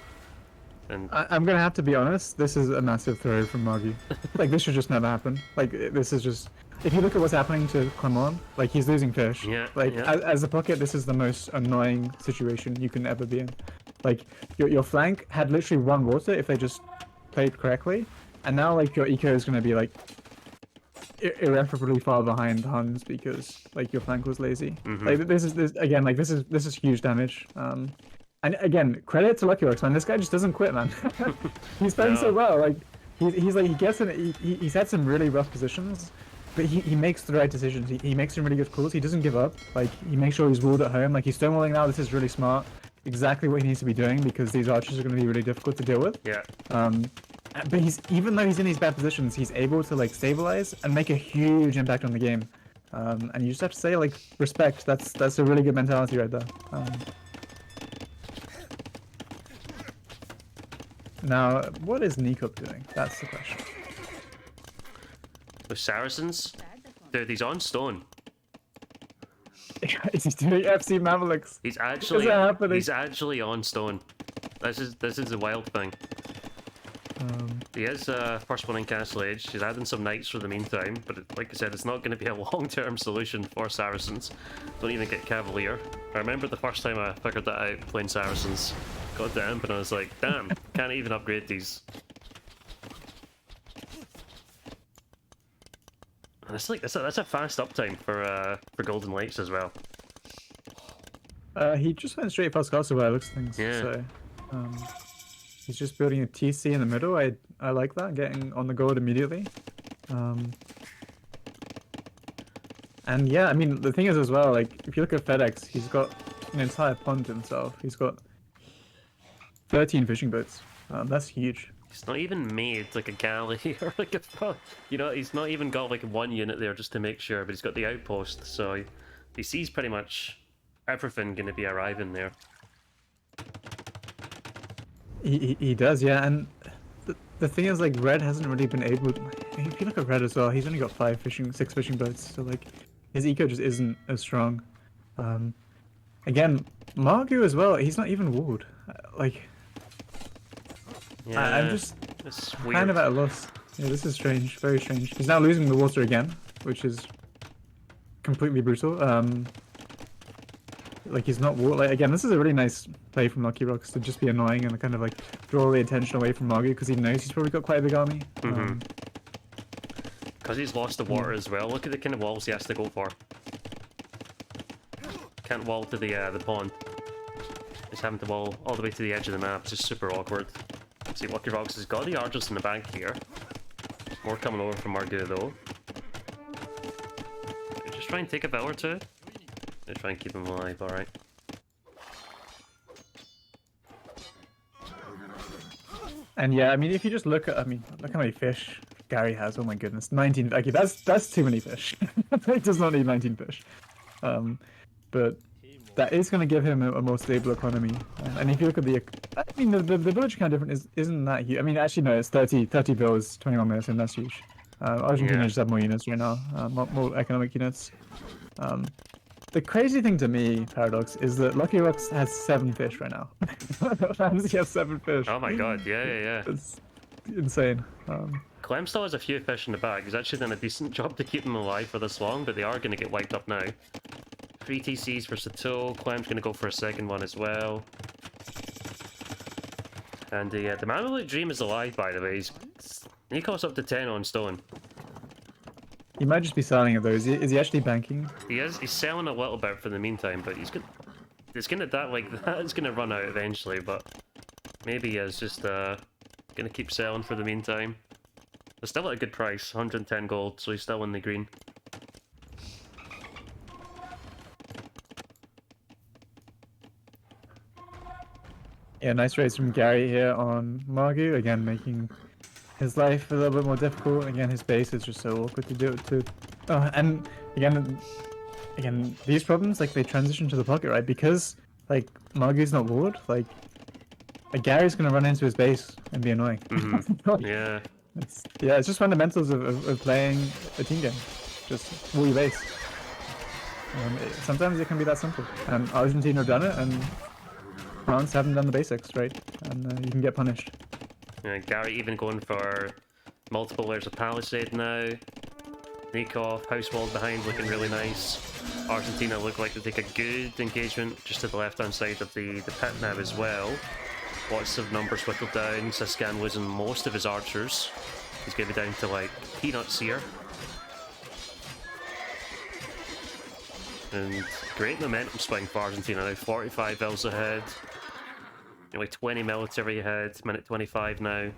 Speaker 1: And
Speaker 2: I'm gonna have to be honest. This is a massive throw from Margie. Like, this should just never happen. Like, this is just. If you look at what's happening to Clemon, like, he's losing fish.
Speaker 1: Yeah,
Speaker 2: Like,
Speaker 1: yeah.
Speaker 2: as a pocket, this is the most annoying situation you can ever be in. Like, your flank had literally 1 water if they just played correctly, and now, like, your eco is gonna be, like, irreparably far behind Huns because, like, your flank was lazy. Like, this is huge damage. And again, credit to Lucky Rocks, man. This guy just doesn't quit, man. He's playing so well. Like, he's like, he gets in. He's had some really rough positions, but he makes the right decisions. He makes some really good calls. He doesn't give up. Like, he makes sure he's walled at home. Like, he's stonewalling now. This is really smart. Exactly what he needs to be doing because these archers are going to be really difficult to deal with.
Speaker 1: yeah.
Speaker 2: But even though he's in these bad positions, he's able to, like, stabilize and make a huge impact on the game. And you just have to say, like, respect. That's a really good mentality right there. Now, what is Nikop doing? That's the question.
Speaker 1: With Saracens, dude, he's on stone.
Speaker 2: Is he doing FC Mamelix?
Speaker 1: He's actually
Speaker 2: that happening?
Speaker 1: he's actually on stone. This is the wild thing. He is first one in Castle Age. He's adding some knights for the meantime, but like I said, it's not going to be a long-term solution for Saracens. Don't even get Cavalier. I remember the first time I figured that out playing Saracens. Got the imp and I was like, damn, can't even upgrade these. And it's like that's a fast uptime for Golden Lakes as well.
Speaker 2: He just went straight past Castle by looks things.
Speaker 1: Yeah.
Speaker 2: So, he's just building a TC in the middle. I like that, getting on the gold immediately. And yeah, I mean, the thing is as well, like, if you look at FedEx, he's got an entire pond to himself. He's got 13 fishing boats. That's huge.
Speaker 1: He's not even made like a galley or like a, you know, he's not even got like 1 unit there just to make sure, but he's got the outpost, so he sees pretty much everything going to be arriving there.
Speaker 2: He does, yeah, and the thing is, like, Red hasn't really been able. If you look at Red as well, he's only got 6 fishing boats, so, like, his eco just isn't as strong. Again, Margu as well, he's not even walled. Like,
Speaker 1: Yeah,
Speaker 2: I'm just
Speaker 1: it's weird.
Speaker 2: kind of at a loss. Yeah, this is strange, very strange. He's now losing the water again, which is completely brutal. Like, he's not walled. Like, again, this is a really nice play from Lucky Rocks to just be annoying and kind of, like, draw the attention away from Margu because he knows he's probably got quite a big army.
Speaker 1: Because he's lost the water as well. Look at the kind of walls he has to go for. Can't wall to the pond. He's having to wall all the way to the edge of the map. It's just super awkward. See, Lucky Rocks has got the archers in the bank here. More coming over from Margu though. Just try and take a bill or two. They try and keep him alive, alright.
Speaker 2: And yeah, I mean, if you just look at, look how many fish Gary has. Oh my goodness, 19. Okay, that's too many fish. He does not need 19 fish. But that is going to give him a more stable economy. And if you look at the, I mean, the village kind of different isn't that huge. I mean, actually no, it's 30 bills, 21 minutes, and that's huge. Argentina just have more units right now, more economic units. The crazy thing to me, Paradox, is that Lucky Rocks has 7 fish right now. He has 7 fish.
Speaker 1: Oh my god, yeah.
Speaker 2: It's insane.
Speaker 1: Clem still has a few fish in the bag. He's actually done a decent job to keep them alive for this long, but they are going to get wiped up now. 3 TCs for Sato. Clem's going to go for a second one as well. And the Mameluke Dream is alive, by the way. He costs up to 10 on stone.
Speaker 2: He might just be selling it though. Is he actually banking?
Speaker 1: He is. He's selling a little bit for the meantime, but he's gonna. It's gonna that like that is gonna run out eventually. But maybe he is just Gonna keep selling for the meantime. They're still at a good price, 110 gold, so he's still in the green.
Speaker 2: Yeah, nice raise from Gary here on Margu, again making his life a little bit more difficult. Again, his base is just so awkward to do it to. Oh, and again, these problems, like, they transition to the pocket, right? Because, like, Margu's not ward, like Gary's gonna run into his base and be annoying.
Speaker 1: Yeah.
Speaker 2: It's just fundamentals of playing a team game. Just wall your base. Sometimes it can be that simple. And Argentina have done it, and France haven't done the basics, right? And you can get punished.
Speaker 1: Yeah, Gary even going for multiple layers of palisade now. Kickoff, house wall behind looking really nice. Argentina look like they take a good engagement just to the left hand side of the pit now as well. Lots of numbers whittled down. Siskan losing most of his archers. He's going to be down to like peanuts here. And great momentum swing for Argentina now. 45 Vils ahead. Nearly 20 military ahead. Minute 25 now.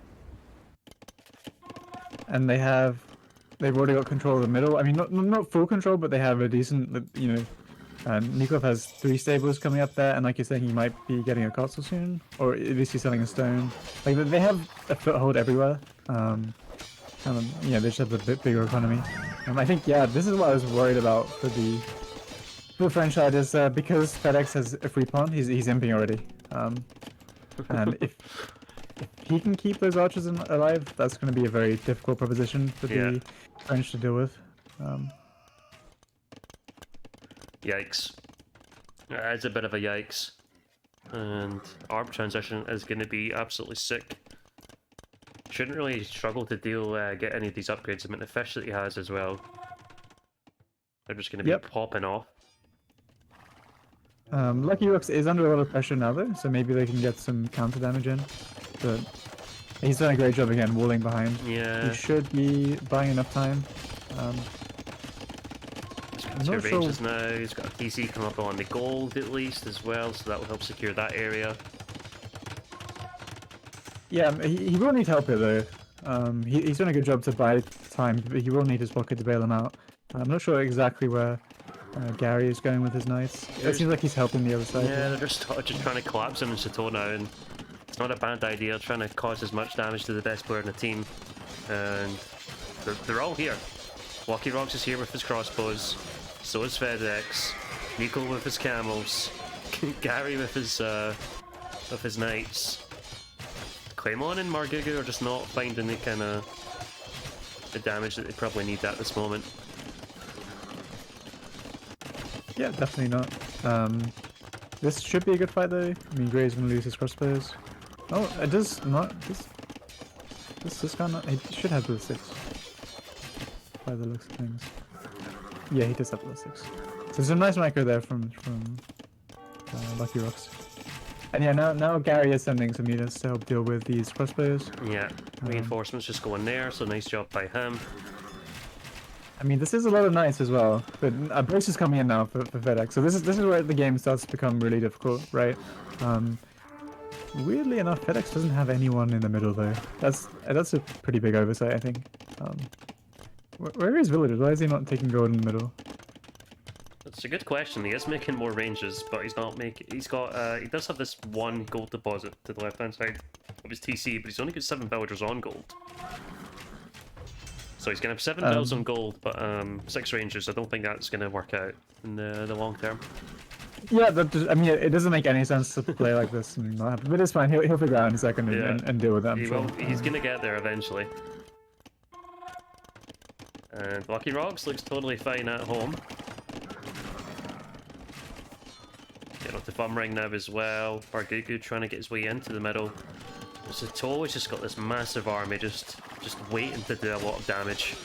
Speaker 2: And they've already got control of the middle. I mean, not full control, but they have a decent, you know. Nikov has 3 stables coming up there, and like you're saying, he might be getting a castle soon, or at least he's selling a stone. Like, they have a foothold everywhere. Yeah, they just have a bit bigger economy. I think, yeah, this is what I was worried about for the French side, is because FedEx has a free pawn, he's imping already. And if he can keep those archers alive, that's going to be a very difficult proposition for the French to deal with.
Speaker 1: Yikes. It's a bit of a yikes. And ARP transition is going to be absolutely sick. Shouldn't really struggle to get any of these upgrades. I mean, the fish that he has as well. They're just going to be popping off.
Speaker 2: Lucky Rooks is under a lot of pressure now though, so maybe they can get some counter damage in. But he's done a great job again, walling behind.
Speaker 1: Yeah.
Speaker 2: He should be buying enough time.
Speaker 1: He's got 2 ranges now, he's got a PC coming up on the gold at least as well, so that will help secure that area.
Speaker 2: Yeah, he will need help here though. He's done a good job to buy time, but he will need his pocket to bail him out. I'm not sure exactly where Gary is going with his knights. It seems like he's helping the other side.
Speaker 1: Yeah, they're just trying to collapse him in Chateau now, and it's not a bad idea, trying to cause as much damage to the best player in the team. And they're all here. Lucky Rocks is here with his crossbows, so is FedEx, Nico with his camels, Gary with his knights. Claymon and Margugu are just not finding the kind of the damage that they probably need at this moment.
Speaker 2: Yeah, definitely not. This should be a good fight though. I mean, Gray's gonna lose his crossbows. Oh, it does not. This guy not. He should have the 6. By the looks of things. Yeah, he does have the 6. So there's a nice micro there from Lucky Rocks. And yeah, now Gary is sending some units to help deal with these crossbows.
Speaker 1: Yeah, reinforcements just going there, so nice job by him.
Speaker 2: I mean, this is a lot of knights as well, but a brace is coming in now for FedEx. So this is where the game starts to become really difficult, right? Weirdly enough, FedEx doesn't have anyone in the middle though. That's a pretty big oversight, I think. Where is Villagers? Why is he not taking gold in the middle?
Speaker 1: That's a good question. He is making more ranges, but he's not making. He does have this 1 gold deposit to the left-hand side of his TC, but he's only got 7 villagers on gold. So he's gonna have 7 bills on gold, but 6 rangers. I don't think that's gonna work out in the long term.
Speaker 2: Yeah, I mean, it doesn't make any sense to play like this and not happen, but it's fine. He'll figure out in a second and deal with that.
Speaker 1: He's gonna get there eventually. And Lucky Rocks looks totally fine at home. Getting off the thumb ring now as well. Bargugu trying to get his way into the middle. Chateau has just got this massive army just waiting to do a lot of damage.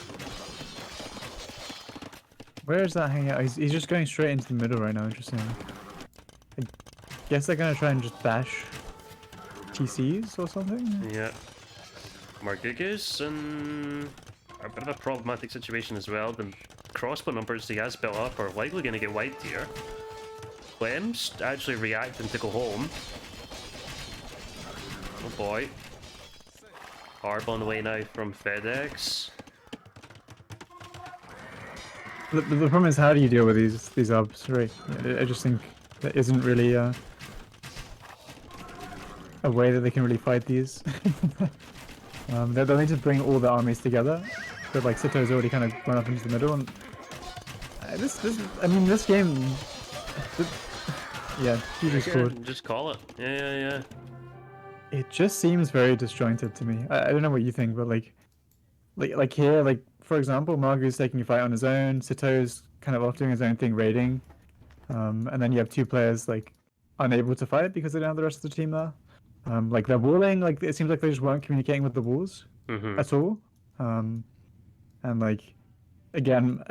Speaker 2: Where is that hanging out? He's just going straight into the middle right now, interesting. I guess they're gonna try and just bash TCs or something?
Speaker 1: Yeah. Margugu's in a bit of a problematic situation as well. The crossbow numbers he has built up are likely going to get wiped here. Clem's actually reacting to go home. Oh boy. Harb on the way now from FedEx.
Speaker 2: The problem is, how do you deal with these ups, right? I just think there isn't really a way that they can really fight these. They'll need to bring all the armies together, but like Sito's already kind of run up into the middle, and I mean, this game, yeah, he just scored.
Speaker 1: Just call it. Yeah.
Speaker 2: It just seems very disjointed to me. I don't know what you think, but like here, like for example, Margu's taking a fight on his own. Sito's kind of off doing his own thing, raiding, and then you have two players like unable to fight because they don't have the rest of the team there. Like they're walling, like it seems like they just weren't communicating with the walls at all. And like again,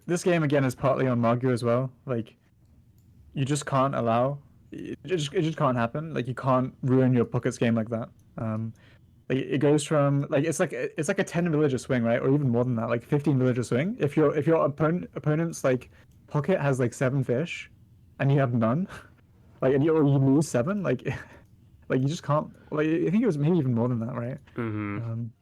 Speaker 2: this game again is partly on Margu as well. Like you just can't allow it just can't happen. Like you can't ruin your pockets game like that. Like it goes from like it's like a 10 villager swing, right? Or even more than that, like 15 villager swing. If your opponent's like pocket has like 7 fish and you have none, like and you lose 7, like like you just can't, like I think it was maybe even more than that, right?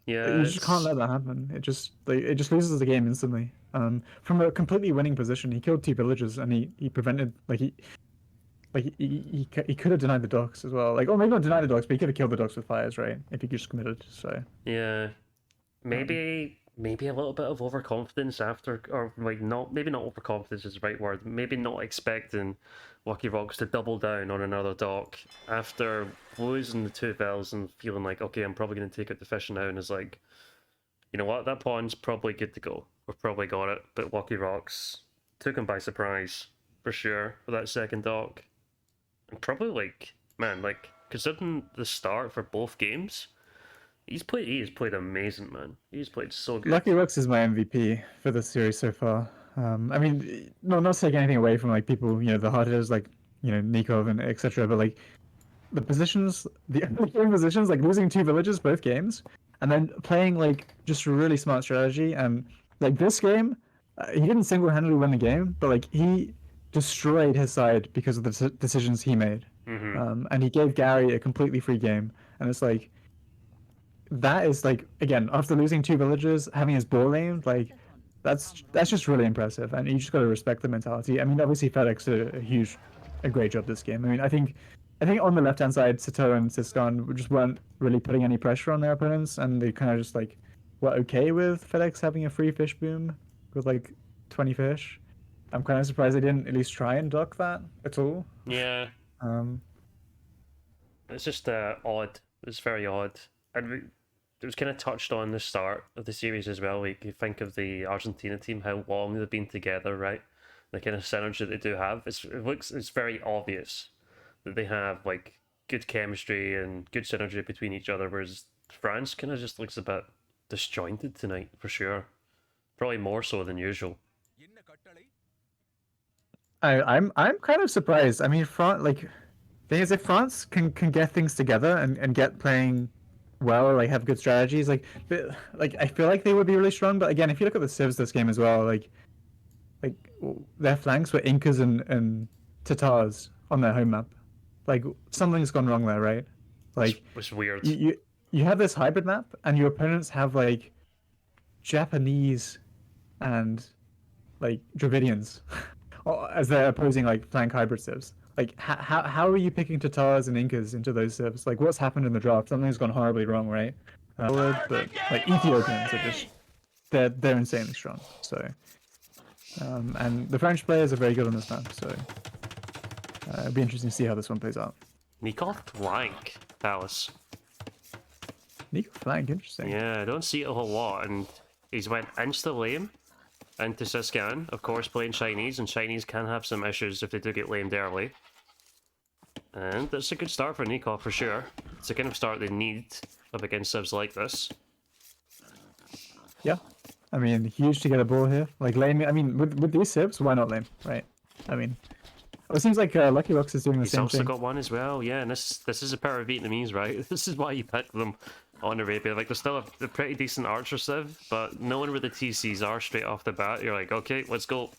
Speaker 1: Yeah.
Speaker 2: You just can't let that happen. It just loses the game instantly. From a completely winning position, he killed 2 villagers and he prevented he could have denied the docks as well. Like, or maybe not denied the docks, but he could have killed the docks with fires, right? If he just committed. So
Speaker 1: yeah, maybe a little bit of overconfidence after, or like maybe not overconfidence is the right word. Maybe not expecting Lucky Rocks to double down on another dock after losing the 2 vills and feeling like, okay, I'm probably going to take out the fish now, and is like, you know what, that pawn's probably good to go. We've probably got it. But Lucky Rocks took him by surprise for sure for that second dock. And probably like, man, like considering the start for both games, he's played amazing, man. He's played so good.
Speaker 2: Lucky Rocks is my MVP for the series so far. I mean, not to take anything away from like people, you know, the hard hitters like, you know, Nikov and etc. But like the positions, the game positions, like losing 2 villages both games, and then playing like just a really smart strategy. And like this game, he didn't single-handedly win the game, but like he destroyed his side because of the decisions he made. And he gave Gary a completely free game. And it's like, that is like, again, after losing 2 villagers, having his ball aimed, like that's just really impressive. And you just got to respect the mentality. I mean, obviously FedEx did a great job this game. I mean, I think on the left hand side, Sito and Siskan just weren't really putting any pressure on their opponents, and they kind of just like were okay with FedEx having a free fish boom with like 20 fish. I'm kind of surprised they didn't at least try and dock that at all.
Speaker 1: Yeah. It's just odd. It's very odd. And it was kind of touched on the start of the series as well. Like, you think of the Argentina team, how long they've been together, right? The kind of synergy that they do have. It's very obvious that they have like good chemistry and good synergy between each other, whereas France kind of just looks a bit disjointed tonight for sure. Probably more so than usual.
Speaker 2: I'm kind of surprised. I mean, France, like, thing is, if France can get things together and get playing well, like have good strategies, like I feel like they would be really strong. But again, if you look at the civs this game as well, like their flanks were Incas and Tatars on their home map. Like something's gone wrong there, right? Like
Speaker 1: it's weird.
Speaker 2: You have this hybrid map, and your opponents have like Japanese and like Dravidians as their opposing like flank hybrid civs. Like how are you picking Tatars and Incas into those civs? Like what's happened in the draft? Something's gone horribly wrong, right? But like Ethiopians are just they're insanely strong. So and the French players are very good on this map. So it'd be interesting to see how this one plays out.
Speaker 1: Nikov flank, Hallis.
Speaker 2: Nikov flank, interesting.
Speaker 1: Yeah, I don't see it a whole lot, and he's went insta lame into Siskan, of course, playing Chinese, and Chinese can have some issues if they do get lamed early. And that's a good start for Nikov for sure. It's the kind of start they need up against civs like this.
Speaker 2: Yeah, I mean, huge to get a ball here. Like lame. I mean, with these civs, why not lame, right? I mean, it seems like Lucky Rocks is doing the same thing.
Speaker 1: He's also got one as well, yeah. And this is a pair of Vietnamese, right? This is why you picked them on Arabia. Like, they're still a pretty decent archer civ, but knowing where the TCs are straight off the bat, you're like, okay, let's go.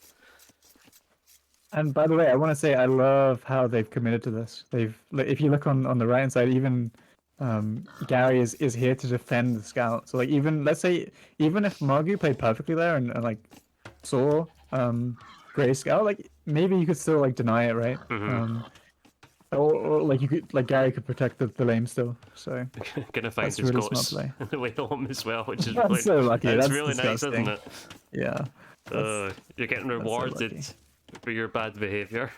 Speaker 2: And by the way, I want to say I love how they've committed to this. If you look on the right hand side, even Gary is here to defend the scout. So like even let's say even if Margu played perfectly there and like saw Gray scout, like maybe you could still like deny it, right?
Speaker 1: Mm-hmm.
Speaker 2: Or like you could like Gary could protect the lane still. So
Speaker 1: Gonna find
Speaker 2: that's a
Speaker 1: his
Speaker 2: really smart
Speaker 1: goats
Speaker 2: play.
Speaker 1: on the way home as well, which is
Speaker 2: That's
Speaker 1: really
Speaker 2: so lucky.
Speaker 1: that's
Speaker 2: That's
Speaker 1: really nice, isn't
Speaker 2: disgusting.
Speaker 1: it?
Speaker 2: Yeah.
Speaker 1: You're getting
Speaker 2: so
Speaker 1: rewarded
Speaker 2: lucky.
Speaker 1: for your bad behavior.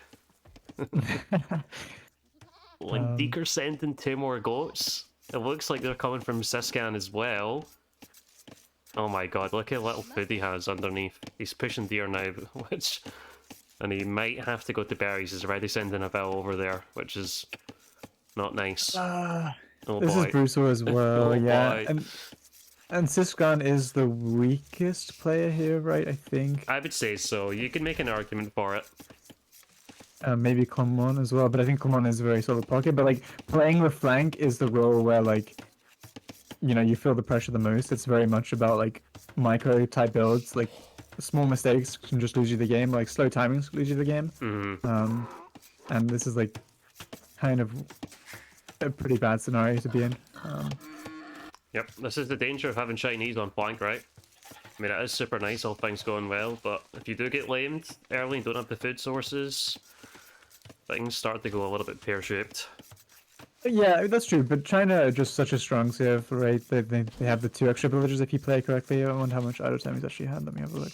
Speaker 1: When Deeker sending 2 more goats, it looks like they're coming from Siscan as well. Oh my god, look how little food he has underneath. He's pushing deer now, and he might have to go to berries. He's already sending a Vel over there, which is not nice. Oh
Speaker 2: This is
Speaker 1: boy.
Speaker 2: brutal as well.
Speaker 1: Oh
Speaker 2: Yeah,
Speaker 1: boy.
Speaker 2: and Siscan is the weakest player here, right? I think.
Speaker 1: I would say so. You can make an argument for it.
Speaker 2: Maybe Common as well, but I think Common is a very solid pocket. But like playing the flank is the role where like you feel the pressure the most. It's very much about like micro type builds. Like small mistakes can just lose you the game. Like slow timings lose you the game.
Speaker 1: Mm-hmm.
Speaker 2: And this is like kind of a pretty bad scenario to be in.
Speaker 1: Yep, this is the danger of having Chinese on flank, right? I mean, it is super nice, all things going well, but if you do get lamed early and don't have the food sources, things start to go a little bit pear-shaped.
Speaker 2: Yeah, that's true. But China are just such a strong save, right? They have the 2 extra villages if you play correctly. I wonder how much idle time he's actually had. Let me have a look.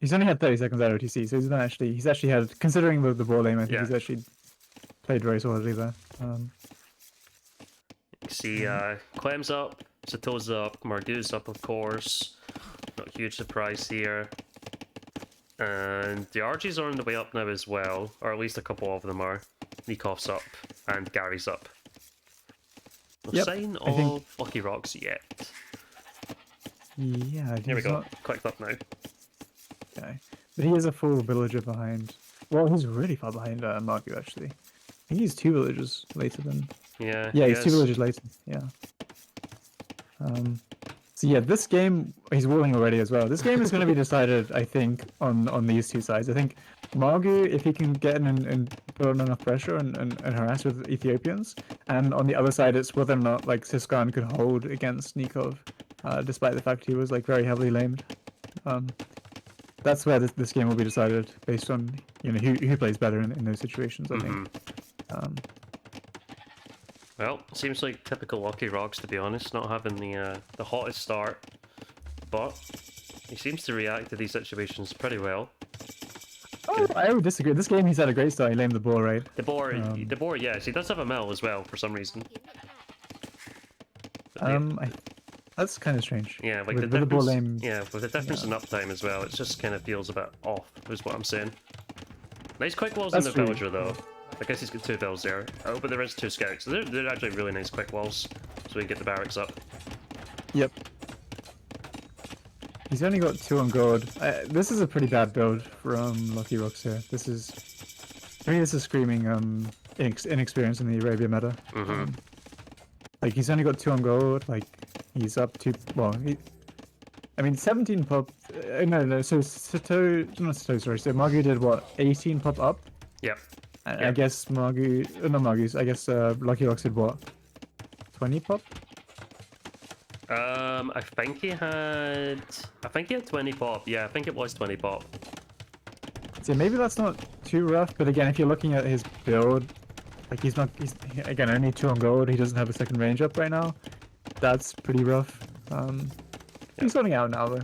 Speaker 2: He's only had 30 seconds out of OTC, so he's not actually. He's actually had, considering the ball aim, I think he's actually played very solidly there.
Speaker 1: You see, Clem's up, Sato's up, Margu's up, of course. Not a huge surprise here. And the RGs are on the way up now as well, or at least a couple of them are. Nikoff's up, and Gary's up. No sign of Lucky Rocks yet.
Speaker 2: Yeah,
Speaker 1: Here we go. Clicked up now.
Speaker 2: Okay. But he is a full villager behind. Well, he's really far behind Margu, actually. I think he's 2 villagers later than...
Speaker 1: Yeah,
Speaker 2: Yeah, he's 2 villagers later. Yeah. So yeah, this game, he's walling already as well. This game is going to be decided, I think, on these 2 sides. I think Margu, if he can get in and put on enough pressure and harass with Ethiopians, and on the other side, it's whether or not like Siscan could hold against Nikov, despite the fact he was like very heavily lamed. That's where this game will be decided based on who plays better in those situations. I think.
Speaker 1: Well, seems like typical Lucky Rocks, to be honest, not having the hottest start, but he seems to react to these situations pretty well.
Speaker 2: Oh, I would disagree. This game he's had a great start. He lamed the ball, right?
Speaker 1: The boar, yes, he does have a mill as well for some reason.
Speaker 2: That's kind of strange.
Speaker 1: Yeah, like
Speaker 2: with
Speaker 1: the
Speaker 2: ball
Speaker 1: difference.
Speaker 2: lame.
Speaker 1: Yeah, with the difference in uptime as well, it just kind of feels a bit off, is what I'm saying. Nice quick walls in the villager though. I guess he's got 2 vills there. Oh, but there is 2 scouts. So they're actually really nice quick walls, so we can get the barracks up.
Speaker 2: Yep. He's only got 2 on gold. This is a pretty bad build from Lucky Rocks here. This is screaming inexperience in the Arabia meta. Like he's only got 2 on gold. Like he's up to 17 pop. No. So So Margu did what? 18 pop up.
Speaker 1: Yep.
Speaker 2: I guess I guess Lucky Rocks did what? 20 pop.
Speaker 1: I think he had 20 pop. Yeah, I think it was 20 pop.
Speaker 2: So maybe that's not too rough, but again, if you're looking at his build, like he's again only 2 on gold. He doesn't have a second range up right now. That's pretty rough. He's sorting out now though.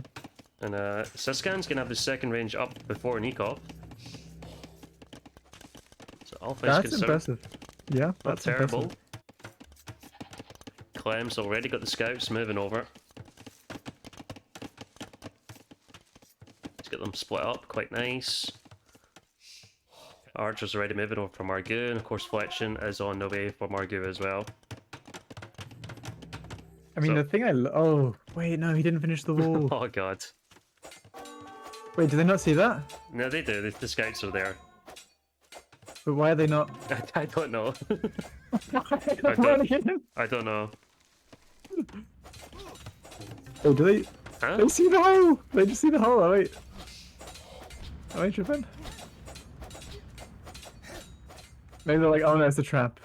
Speaker 1: And Siscan's gonna have his second range up before Nikov. So all things
Speaker 2: That's
Speaker 1: considered,
Speaker 2: impressive. Yeah,
Speaker 1: not
Speaker 2: that's
Speaker 1: terrible.
Speaker 2: impressive.
Speaker 1: Clem's already got the scouts moving over. He's got them split up, quite nice. Archer's already moving over from Margu, and of course Fletching is on the way for Margu as well.
Speaker 2: I mean, the thing oh, wait, no, he didn't finish the wall.
Speaker 1: Oh god.
Speaker 2: Wait, did they not see that?
Speaker 1: No, they do. The scouts are there.
Speaker 2: But why are they not?
Speaker 1: I don't know. I don't know.
Speaker 2: Oh, do they?
Speaker 1: Huh?
Speaker 2: They see the hole! They just see the hole, oh wait. Am I tripping? Maybe they're like, oh no, it's a trap.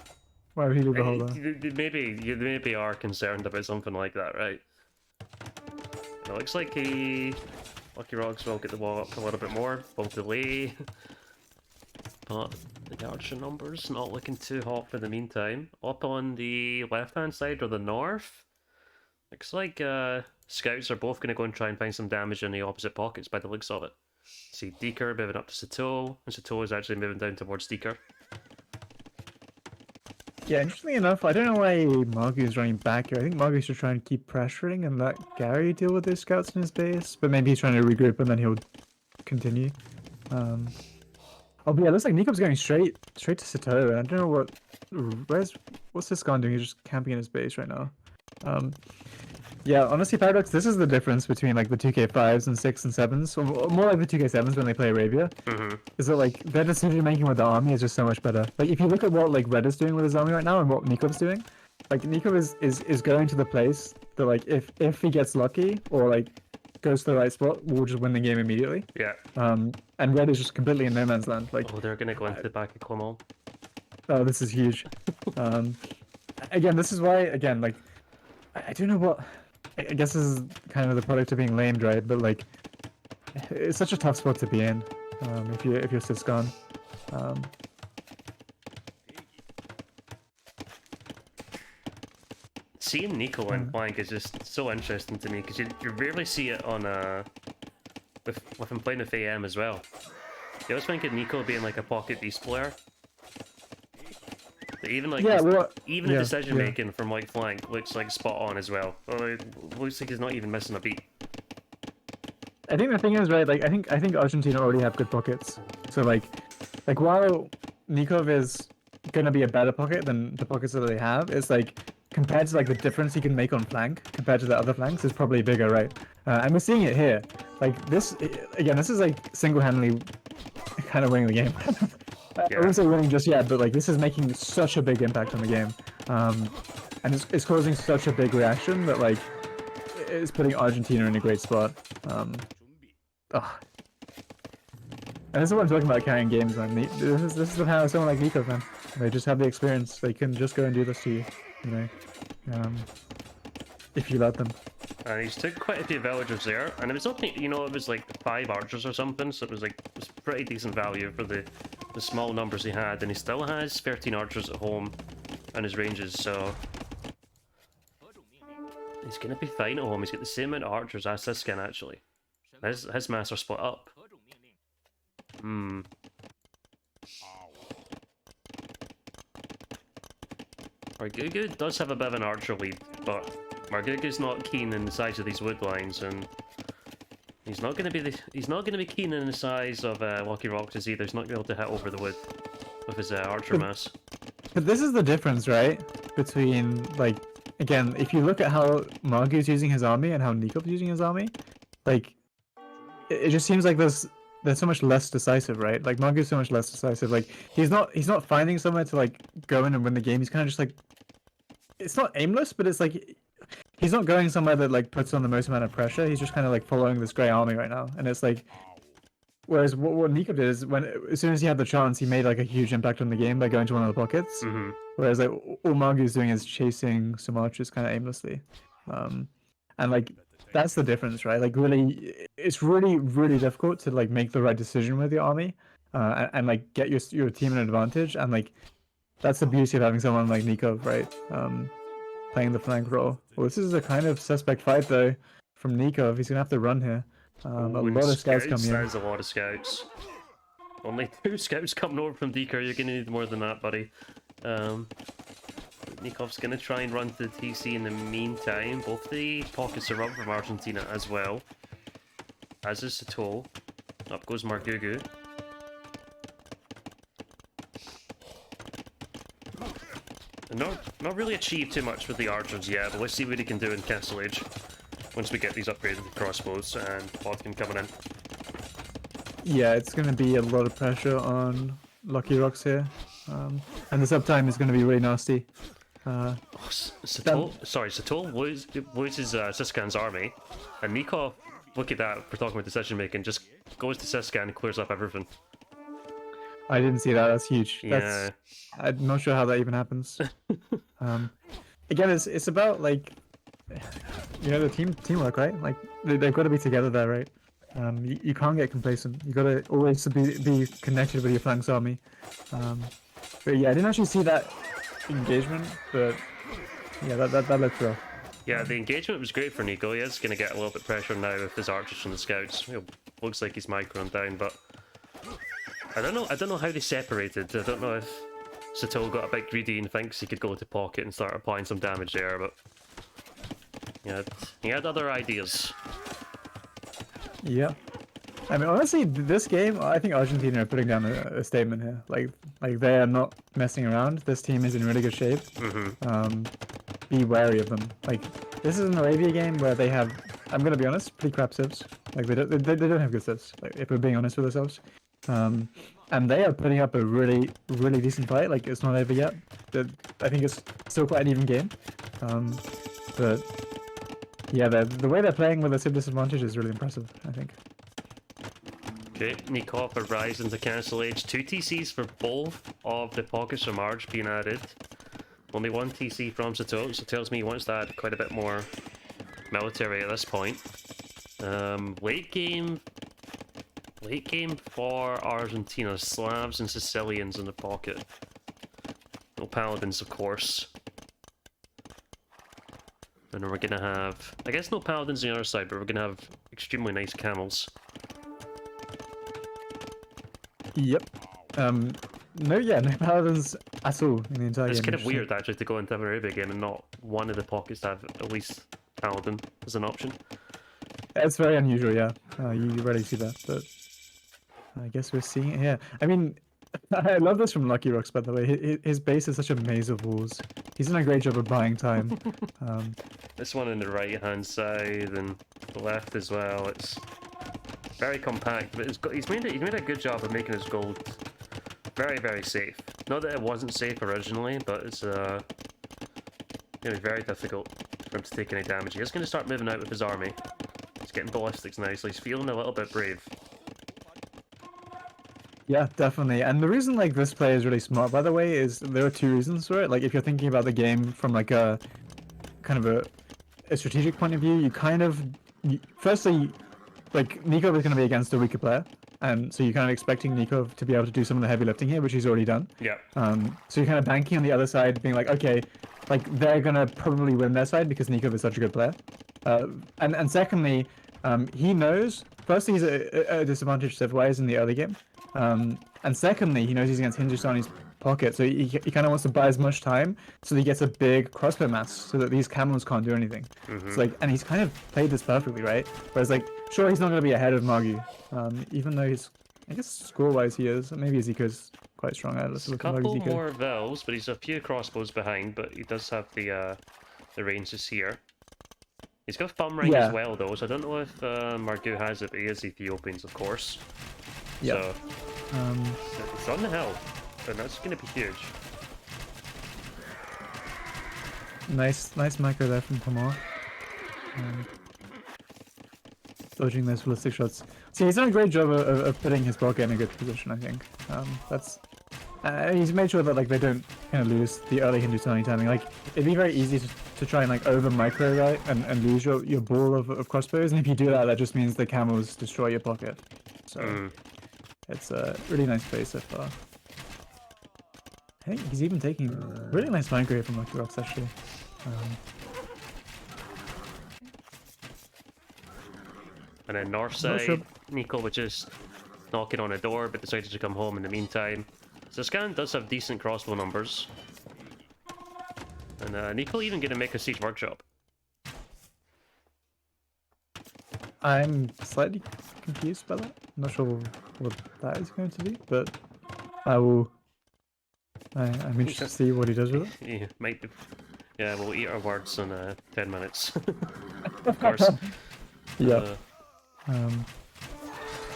Speaker 2: Why would he leave a hole there?
Speaker 1: Maybe you maybe are concerned about something like that, right? It looks like Lucky Rocks will get the wall up a little bit more, both delay. But the archer numbers not looking too hot for the meantime. Up on the left-hand side or the north, looks like scouts are both going to go and try and find some damage in the opposite pockets by the looks of it. See Deeker moving up to Sato, and Sato is actually moving down towards Deeker.
Speaker 2: Yeah, interestingly enough, I don't know why Margu's running back here. I think Margu's just trying to keep pressuring and let Gary deal with those scouts in his base, but maybe he's trying to regroup and then he'll continue. Oh, but yeah, it looks like Nikov's going straight to Sato, and I don't know what's this guy doing? He's just camping in his base right now. Yeah, honestly, Paradox, this is the difference between like the 2K5s and 6 and 7s, or more like the 2K7s when they play Arabia. Is that like their decision making with the army is just so much better. Like if you look at what like Red is doing with his army right now and what Nikov's doing, like Nikov is going to the place that like if he gets lucky or like goes to the right spot, we'll just win the game immediately.
Speaker 1: Yeah.
Speaker 2: And Red is just completely in no man's land. Like,
Speaker 1: oh, they're gonna go into the back of Clemon.
Speaker 2: Oh, this is huge. Again, this is why again like I don't know what. I guess this is kind of the product of being lamed, right? But like, it's such a tough spot to be in if you're Siscon.
Speaker 1: Seeing Nico in flank is just so interesting to me because you rarely see it on with him playing with AM as well. You always think of Nico being like a pocket beast player. Even like the decision making from like flank looks like spot on as well. It looks like he's not even missing a beat.
Speaker 2: I think the thing is, right, like I think Argentina already have good pockets. So like while Nikov is gonna be a better pocket than the pockets that they have, it's like compared to like the difference he can make on flank compared to the other flanks is probably bigger, right? And we're seeing it here. Like this again, this is like single-handedly kind of winning the game. I wouldn't say winning just yet, but like this is making such a big impact on the game, and it's causing such a big reaction that like it's putting Argentina in a great spot. And this is what I'm talking about carrying games, man. This is the power of someone like Nico, man. They just have the experience. They can just go and do this to you, you know, if you let them.
Speaker 1: And he's took quite a few villagers there, and it was only, you know, it was like 5 archers or something, so it was pretty decent value for the small numbers he had, and he still has 13 archers at home and his ranges, so he's gonna be fine at home. He's got the same amount of archers as Siskin actually. His mass are split up. Margugu does have a bit of an archer lead, but Margugu's not keen in the size of these wood lines, and he's not going to be keen in the size of Lucky Rocks either. He's not going to be able to hit over the wood with his archer mass.
Speaker 2: But this is the difference, right? Between like again, if you look at how Margu's using his army and how Nikov's using his army, like it just seems like they're so much less decisive, right? Like Margu's so much less decisive. Like he's not finding somewhere to like go in and win the game. He's kind of just like, it's not aimless, but it's like he's not going somewhere that like puts on the most amount of pressure. He's just kind of like following this grey army right now, and it's like, whereas what Nico did is as soon as he had the chance, he made like a huge impact on the game by going to one of the pockets. Whereas like all Margu's doing is chasing some archers kind of aimlessly, and like that's the difference, right? Like really, it's really difficult to like make the right decision with your army, and like get your team an advantage, and like that's the beauty of having someone like Nico, right? Playing the flank role. Well, this is a kind of suspect fight though from Nico. He's gonna have to run here. A lot of scouts coming in.
Speaker 1: There's a lot of scouts. Only 2 scouts coming over from Deeker. You're gonna need more than that, buddy. Nikov's gonna try and run to the TC in the meantime. Both the pockets are up from Argentina as well. As is Sato. Up goes Margugu. Not really achieved too much with the archers yet, but let's see what he can do in Castle Age once we get these upgraded crossbows and Bodkin coming in.
Speaker 2: Yeah, it's going to be a lot of pressure on Lucky Rocks here, and this uptime is going to be really nasty.
Speaker 1: Sato loses Siskan's army, and Nikov, look at that, for talking about decision making, just goes to Siskan and clears up everything.
Speaker 2: I didn't see that. That's huge.
Speaker 1: Yeah.
Speaker 2: I'm not sure how that even happens. Again, it's about like, the teamwork, right? Like they've got to be together there, right? You can't get complacent. You got to always be connected with your flanks army. But yeah, I didn't actually see that engagement, but yeah, that looked rough.
Speaker 1: Yeah, the engagement was great for Nico. He is going to get a little bit pressure now with his archers from the scouts. Looks like he's microing down, but I don't know how they separated. I don't know if Sato got a bit greedy and thinks he could go to pocket and start applying some damage there, but he had other ideas.
Speaker 2: Yeah. I mean, honestly, this game, I think Argentina are putting down a statement here. Like they are not messing around. This team is in really good shape. Be wary of them. Like, this is an Arabia game where they have, I'm gonna be honest, pretty crap civs. Like they don't have good civs. Like, if we're being honest with ourselves. And they are putting up a really decent fight. Like, it's not over yet. I think it's still quite an even game. But yeah, the way they're playing with a civ disadvantage is really impressive, I think.
Speaker 1: Okay, Nikov arrives into Cancel Age. 2 TCs for both of the pockets from Arch being added. Only 1 TC from Sato, so tells me he wants to add quite a bit more military at this point. Late game for Argentina. Slavs and Sicilians in the pocket. No paladins, of course. And then we're gonna have, I guess no paladins on the other side, but we're gonna have extremely nice camels.
Speaker 2: Yep. No paladins at all in the entire game.
Speaker 1: It's kind of weird actually to go into an Arabia game and not one of the pockets to have at least paladin as an option.
Speaker 2: It's very unusual, yeah. You rarely see that, but I guess we're seeing it here. I mean, I love this from Lucky Rocks, by the way. His base is such a maze of walls. He's done a great job of buying time.
Speaker 1: This one on the right-hand side and the left as well. It's very compact, but he's made a good job of making his gold very safe. Not that it wasn't safe originally, but it's gonna be very difficult for him to take any damage. He is going to start moving out with his army. He's getting ballistics now, so he's feeling a little bit brave.
Speaker 2: Yeah, definitely. And the reason like this play is really smart, by the way, is there are 2 reasons for it. Like, if you're thinking about the game from like a kind of a strategic point of view, you kind of firstly, like, Nico is going to be against a weaker player, and so you're kind of expecting Nico to be able to do some of the heavy lifting here, which he's already done.
Speaker 1: Yeah.
Speaker 2: So you're kind of banking on the other side, being like, okay, like they're going to probably win their side because Nico is such a good player. And secondly, he knows, firstly, he's a disadvantage civ-wise in the early game. And secondly, he knows he's against Hindustani's pocket, so he kind of wants to buy as much time so that he gets a big crossbow mass so that these camels can't do anything. It's like, and he's kind of played this perfectly, right? Whereas, like, sure, he's not going to be ahead of Margu, even though he's, I guess, score-wise he is. Maybe Ezekiel's quite strong. Let's
Speaker 1: A
Speaker 2: look at
Speaker 1: couple
Speaker 2: Ezekiel.
Speaker 1: more Vels, but he's a few crossbows behind, but he does have the ranges here. He's got thumb ring as well, though, so I don't know if Margu has it, but he is Ethiopians, of course.
Speaker 2: Yeah.
Speaker 1: So, it's on the hill, and that's going to be huge.
Speaker 2: Nice micro there from Tamar. Dodging those ballistic shots. See, he's done a great job of putting his pocket in a good position, I think. He's made sure that, like, they don't kind of lose the early Hindustani timing. Like, it'd be very easy to try and, like, over micro, right, and lose your ball of crossbows, and if you do that, that just means the camels destroy your pocket. So it's a really nice play so far. Hey, he's even taking really nice micro here from Lucky Rocks, actually.
Speaker 1: And then north side, Nico was just knocking on a door, but decided to come home in the meantime. So Scan does have decent crossbow numbers. And Nico even going to make a siege workshop.
Speaker 2: I'm slightly confused by that. I'm not sure what that is going to be, but I'm interested to see what he does with it.
Speaker 1: Yeah, might be. Yeah, we'll eat our words in 10 minutes. Of course.
Speaker 2: Yeah.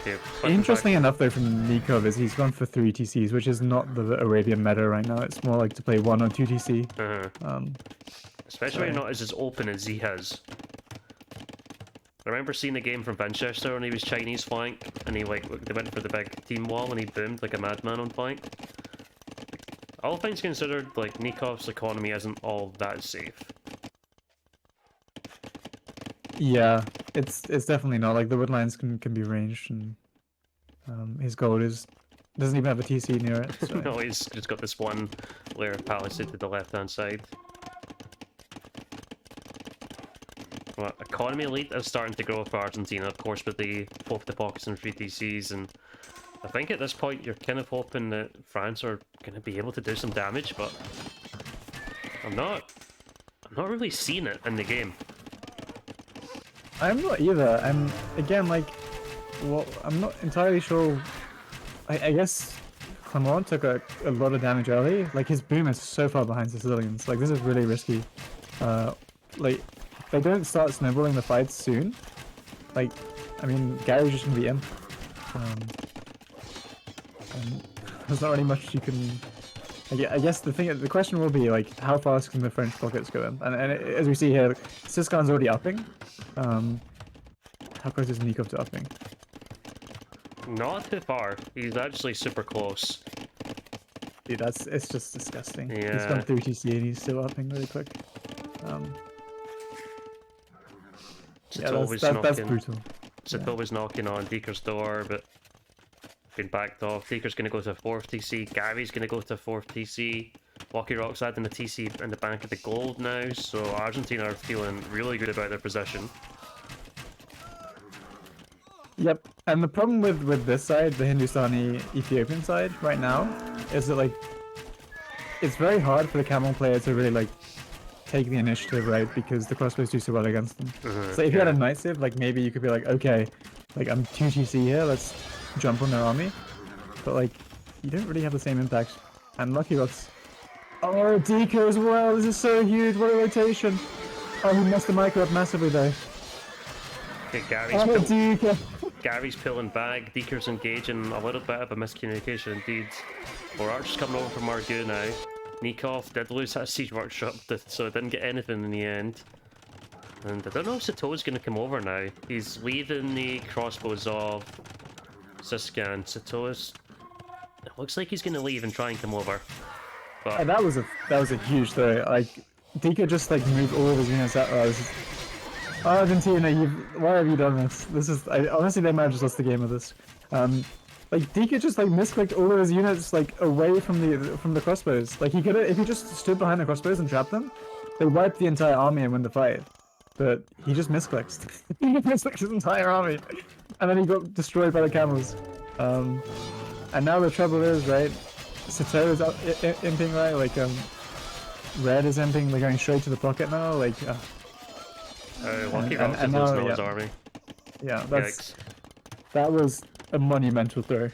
Speaker 1: Okay,
Speaker 2: interesting enough, though, from Nikov is he's gone for 3 TCs, which is not the Arabian meta right now. It's more like to play 1 or 2 TC.
Speaker 1: Especially when you're not as open as he has. I remember seeing a game from Manchester when he was Chinese flank, and he like they went for the big team wall and he boomed like a madman on flank. All things considered, like Nikov's economy isn't all that safe.
Speaker 2: Yeah, it's definitely not. Like the wood lines can be ranged, and his gold doesn't even have a TC near it. So.
Speaker 1: No, he's just got this one layer of palisade to the left-hand side. Well, economy elite is starting to grow for Argentina, of course, with the both the pockets and 3 TCs, and I think at this point you're kind of hoping that France are going to be able to do some damage, but I'm not really seeing it in the game.
Speaker 2: I'm not either. I'm again like, well, I'm not entirely sure. I guess Clement took a lot of damage early. Like his boom is so far behind Sicilians. Like this is really risky. Like if they don't start snowballing the fights soon, like I mean Gary's just gonna be imp. And there's not really much you can. I guess the question will be like how fast can the French pockets go in? And as we see here, Siskan's already upping. How close is Nikov to upping?
Speaker 1: Not too far. He's actually super close.
Speaker 2: Dude, it's just disgusting.
Speaker 1: Yeah.
Speaker 2: He's gone through TC and he's still upping really quick. Yeah, that's brutal.
Speaker 1: Sito was knocking on Deeker's door, but been backed off. Deeker's going to go to a 4th TC. Gary's going to go to a 4th TC. Lucky Rock's adding a TC in the bank of the gold now, so Argentina are feeling really good about their position.
Speaker 2: Yep, and the problem with this side, the Hindustani Ethiopian side, right now, is that like it's very hard for the camel player to really like take the initiative, right? Because the crossbows do so well against them. So if you had a knight civ, like maybe you could be like, okay, like I'm 2 TC here, let's jump on their army. But like you don't really have the same impact. And Lucky Rock's oh, Deco as well. This is so huge. What a rotation. Oh, he messed the micro up massively though.
Speaker 1: Okay, Gary's pulling back. Deeker's engaging. A little bit of a miscommunication indeed. Well, Archer's coming over from Margoo now. Nikov did lose that siege workshop, so didn't get anything in the end. And I don't know if Sato's going to come over now. He's leaving the crossbows of Siskan. Sato's... It looks like he's going to leave and try and come over. But
Speaker 2: that was a huge throw. Like Dika just like moved all of his units out. Argentina, why have you done this? This is honestly they might have just lost the game with this. Like Dika just like misclicked all of his units like away from the crossbows. Like he could have, if he just stood behind the crossbows and trapped them, they wiped the entire army and win the fight. But he just misclicked. He misclicked his entire army, and then he got destroyed by the camels. And now the trouble is, right? Sato is imping, right? Like Red is imping. They're going straight to the pocket now. Like.
Speaker 1: Lucky Rock just losing all his army.
Speaker 2: Yeah, that was a monumental throw.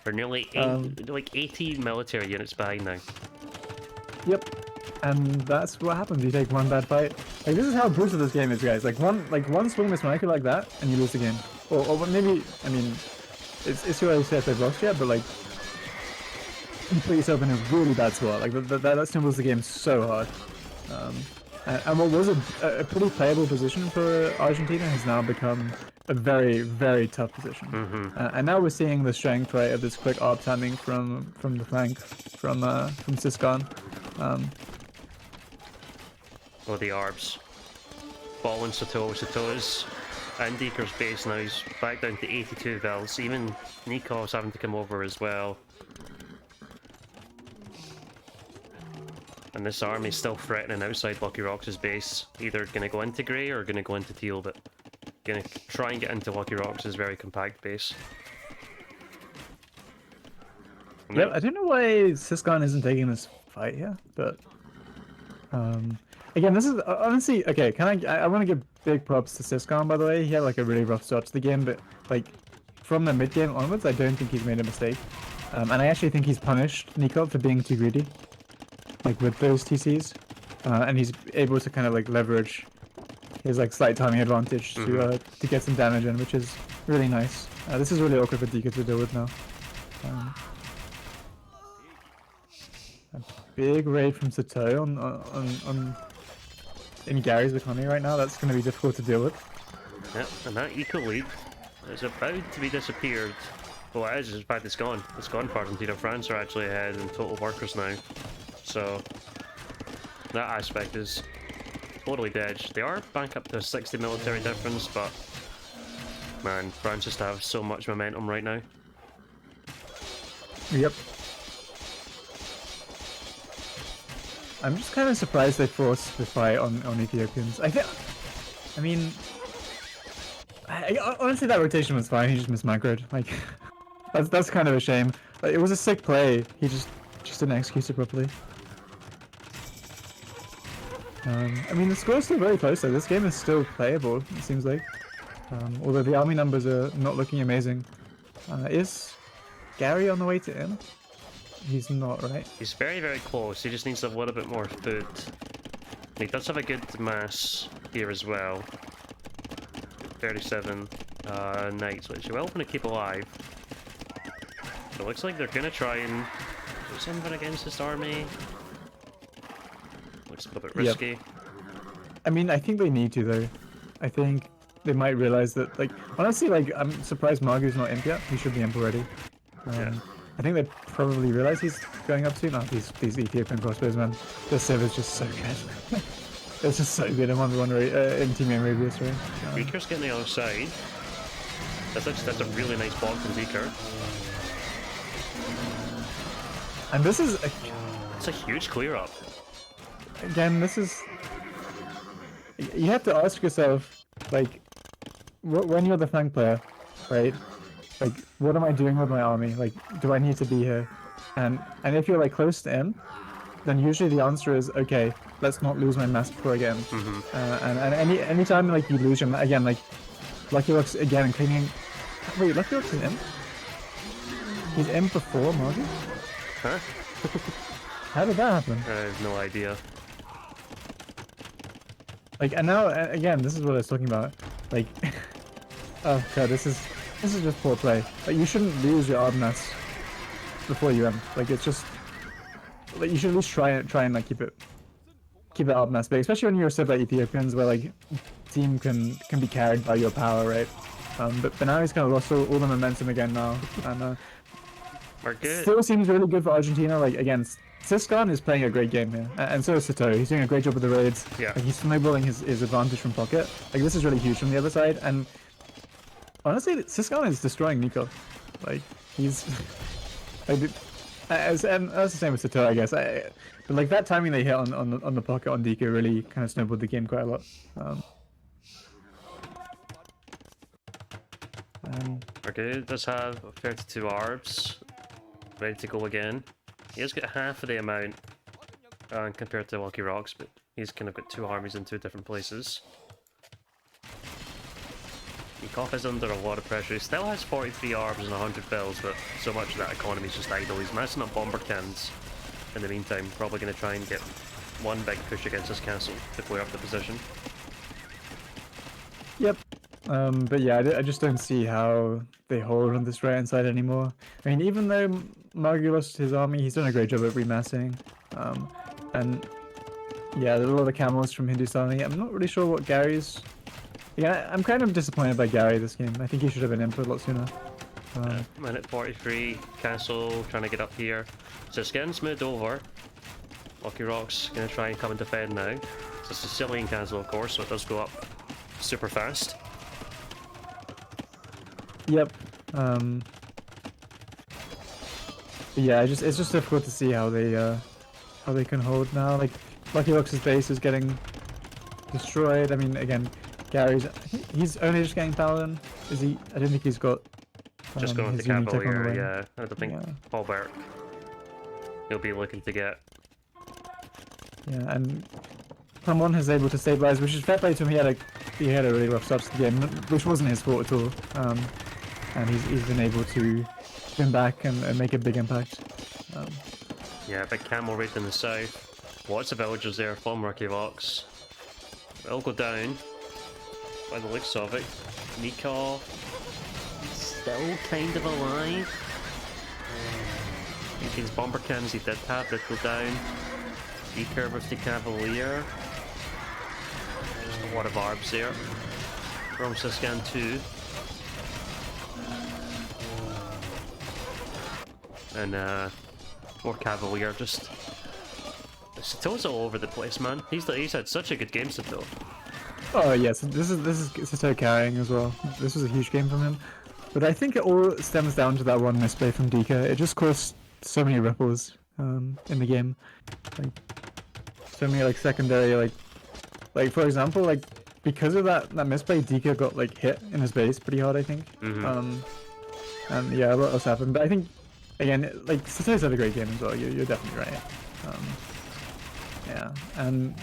Speaker 1: We're nearly 80 military units behind now.
Speaker 2: Yep, and that's what happens. You take one bad fight. Like this is how brutal this game is, guys. Like one swing miss micro like that, and you lose the game. Or maybe I mean, it's too early to say if they've lost yet, but like you put yourself in a really bad spot. Like that snowballs the game so hard. And what was a pretty playable position for Argentina has now become a very, very tough position. And now we're seeing the strength, right, of this quick ARP timing from the flank, from Siskan.
Speaker 1: Oh, the ARPs. Following Sato's and Deeker's base now. He's back down to 82 vills. Even Nikov's having to come over as well. And this army's still threatening outside Lucky Rock's base. Either going to go into grey or going to go into teal, but going to try and get into Lucky Rock's very compact base.
Speaker 2: Yeah, I don't know why Siskan isn't taking this fight here, but again, this is honestly okay. I want to give big props to Siskan, by the way. He had like a really rough start to the game, but like from the mid game onwards, I don't think he's made a mistake, and I actually think he's punished Nikov for being too greedy. Like with those TCs, and he's able to kind of like leverage his like slight timing advantage to get some damage in, which is really nice. This is really awkward for Dika to deal with now. A big raid from Sato in Gary's economy right now. That's going to be difficult to deal with.
Speaker 1: Yep, and that eco lead is about to be disappeared. Well, it is. In fact, it's gone. It's gone for Argentina. France are actually ahead in total workers now. So, that aspect is totally dead. They are back up to a 60 military difference, but man, France just have so much momentum right now.
Speaker 2: Yep. I'm just kind of surprised they forced the fight on Ethiopians. I mean, honestly, that rotation was fine. He just mismicroed. Like, that's kind of a shame. Like, it was a sick play. He just didn't execute it properly. I mean, the score's still very close though. This game is still playable, it seems like. Although the army numbers are not looking amazing. Is Gary on the way to in? He's not, right?
Speaker 1: He's very, very close. He just needs a little bit more food. He does have a good mass here as well. 37 knights, which he will want to keep alive. So it looks like they're going to try and do something against this army. Looks a little bit risky.
Speaker 2: Yep. I mean, I think they need to though. I think they might realize that, like, honestly, like, I'm surprised Margu's not imp yet. He should be imp already.
Speaker 1: Yeah.
Speaker 2: I think they probably realize he's going up soon. These Ethiopian crossbows, man. Their serve is just so good. It's just so good in 1v1 in Team Arabia's right?
Speaker 1: Beaker's getting the other side. That's a really nice block from Beaker.
Speaker 2: And this is
Speaker 1: It's a huge clear up.
Speaker 2: again, this is, you have to ask yourself, like, when you're the flank player, right? Like, what am I doing with my army? Like, do I need to be here? And if you're like close to in, then usually the answer is, okay, let's not lose my mass before I get in. And anytime like you lose your again, like Lucky Luck's again cleaning. Wait, Lucky Luck's in? He's in before Margie?
Speaker 1: Huh?
Speaker 2: How did that happen?
Speaker 1: I have no idea.
Speaker 2: Like, and now again, this is what I was talking about. Like, oh god, this is just poor play. Like, you shouldn't lose your Arbanas before you end. Like, it's just like you should at least try and like keep it Arbanas big, especially when you're a set like Ethiopians, where like team can be carried by your power, right? But now he's kind of lost all the momentum again now, and
Speaker 1: We're good.
Speaker 2: still seems really good for Argentina. Like, again, Siskan is playing a great game here, and so is Sato. He's doing a great job with the raids.
Speaker 1: Yeah.
Speaker 2: Like, he's snowballing his advantage from pocket. Like, this is really huge from the other side, and honestly, Siskan is destroying Nico. Like, he's like, and that's the same with Sato, I guess. But like that timing they hit on the pocket on Deku really kind of snowballed the game quite a lot.
Speaker 1: Okay, does have 32 arbs. Ready to go again. He has got half of the amount compared to Lucky Rocks, but he's kind of got two armies in two different places. Kickoff is under a lot of pressure. He still has 43 arbs and 100 bills, but so much of that economy is just idle. He's massing up bomber cans in the meantime. Probably going to try and get one big push against this castle to clear up the position.
Speaker 2: Yep. But yeah, I just don't see how they hold on this right hand side anymore. I mean, even though Margu lost his army, he's done a great job at remassing. And yeah, there's a lot of camels from Hindustani. I'm not really sure what Gary's. Yeah, I'm kind of disappointed by Gary this game. I think he should have been input a lot sooner.
Speaker 1: Minute 43, castle trying to get up here. So it's getting smoothed over. Lucky Rock's going to try and come and defend now. It's a Sicilian castle, of course, so it does go up super fast.
Speaker 2: Yep. Yeah, it's just difficult to see how they can hold now. Like, Lucky Rock's base is getting destroyed. I mean, again, he's only just getting Paladin. Is he? I don't think he's got.
Speaker 1: Just going with
Speaker 2: his
Speaker 1: the
Speaker 2: unique tech on the
Speaker 1: Cavalier,
Speaker 2: way.
Speaker 1: yeah. I don't think Paul Burke he'll be looking to get.
Speaker 2: Yeah, and Pamon is able to stabilize, which is fair play to him. He had a really rough start to the game, which wasn't his fault at all. And he's been able to spin back and make a big impact.
Speaker 1: Yeah, big camel raid in the south. Lots of villagers there from Lucky Rocks. They'll go down by the looks of it. Nico still kind of alive. His bomber cans he did have that go down. Beaker with the Cavalier. Just a lot of arbs there. from Siscan 2. And more Cavalier, just... Sato's all over the place, man. He's had such a good game, Sato.
Speaker 2: Oh yes, this is Sato carrying as well. This was a huge game from him. But I think it all stems down to that one misplay from Dika. It just caused so many ripples in the game. Like so many like secondary like for example, like because of that misplay, Dika got like hit in his base pretty hard, I think. And yeah, a lot else happened. But I think again, like Sato's had a great game as well. You're definitely right. Yeah, and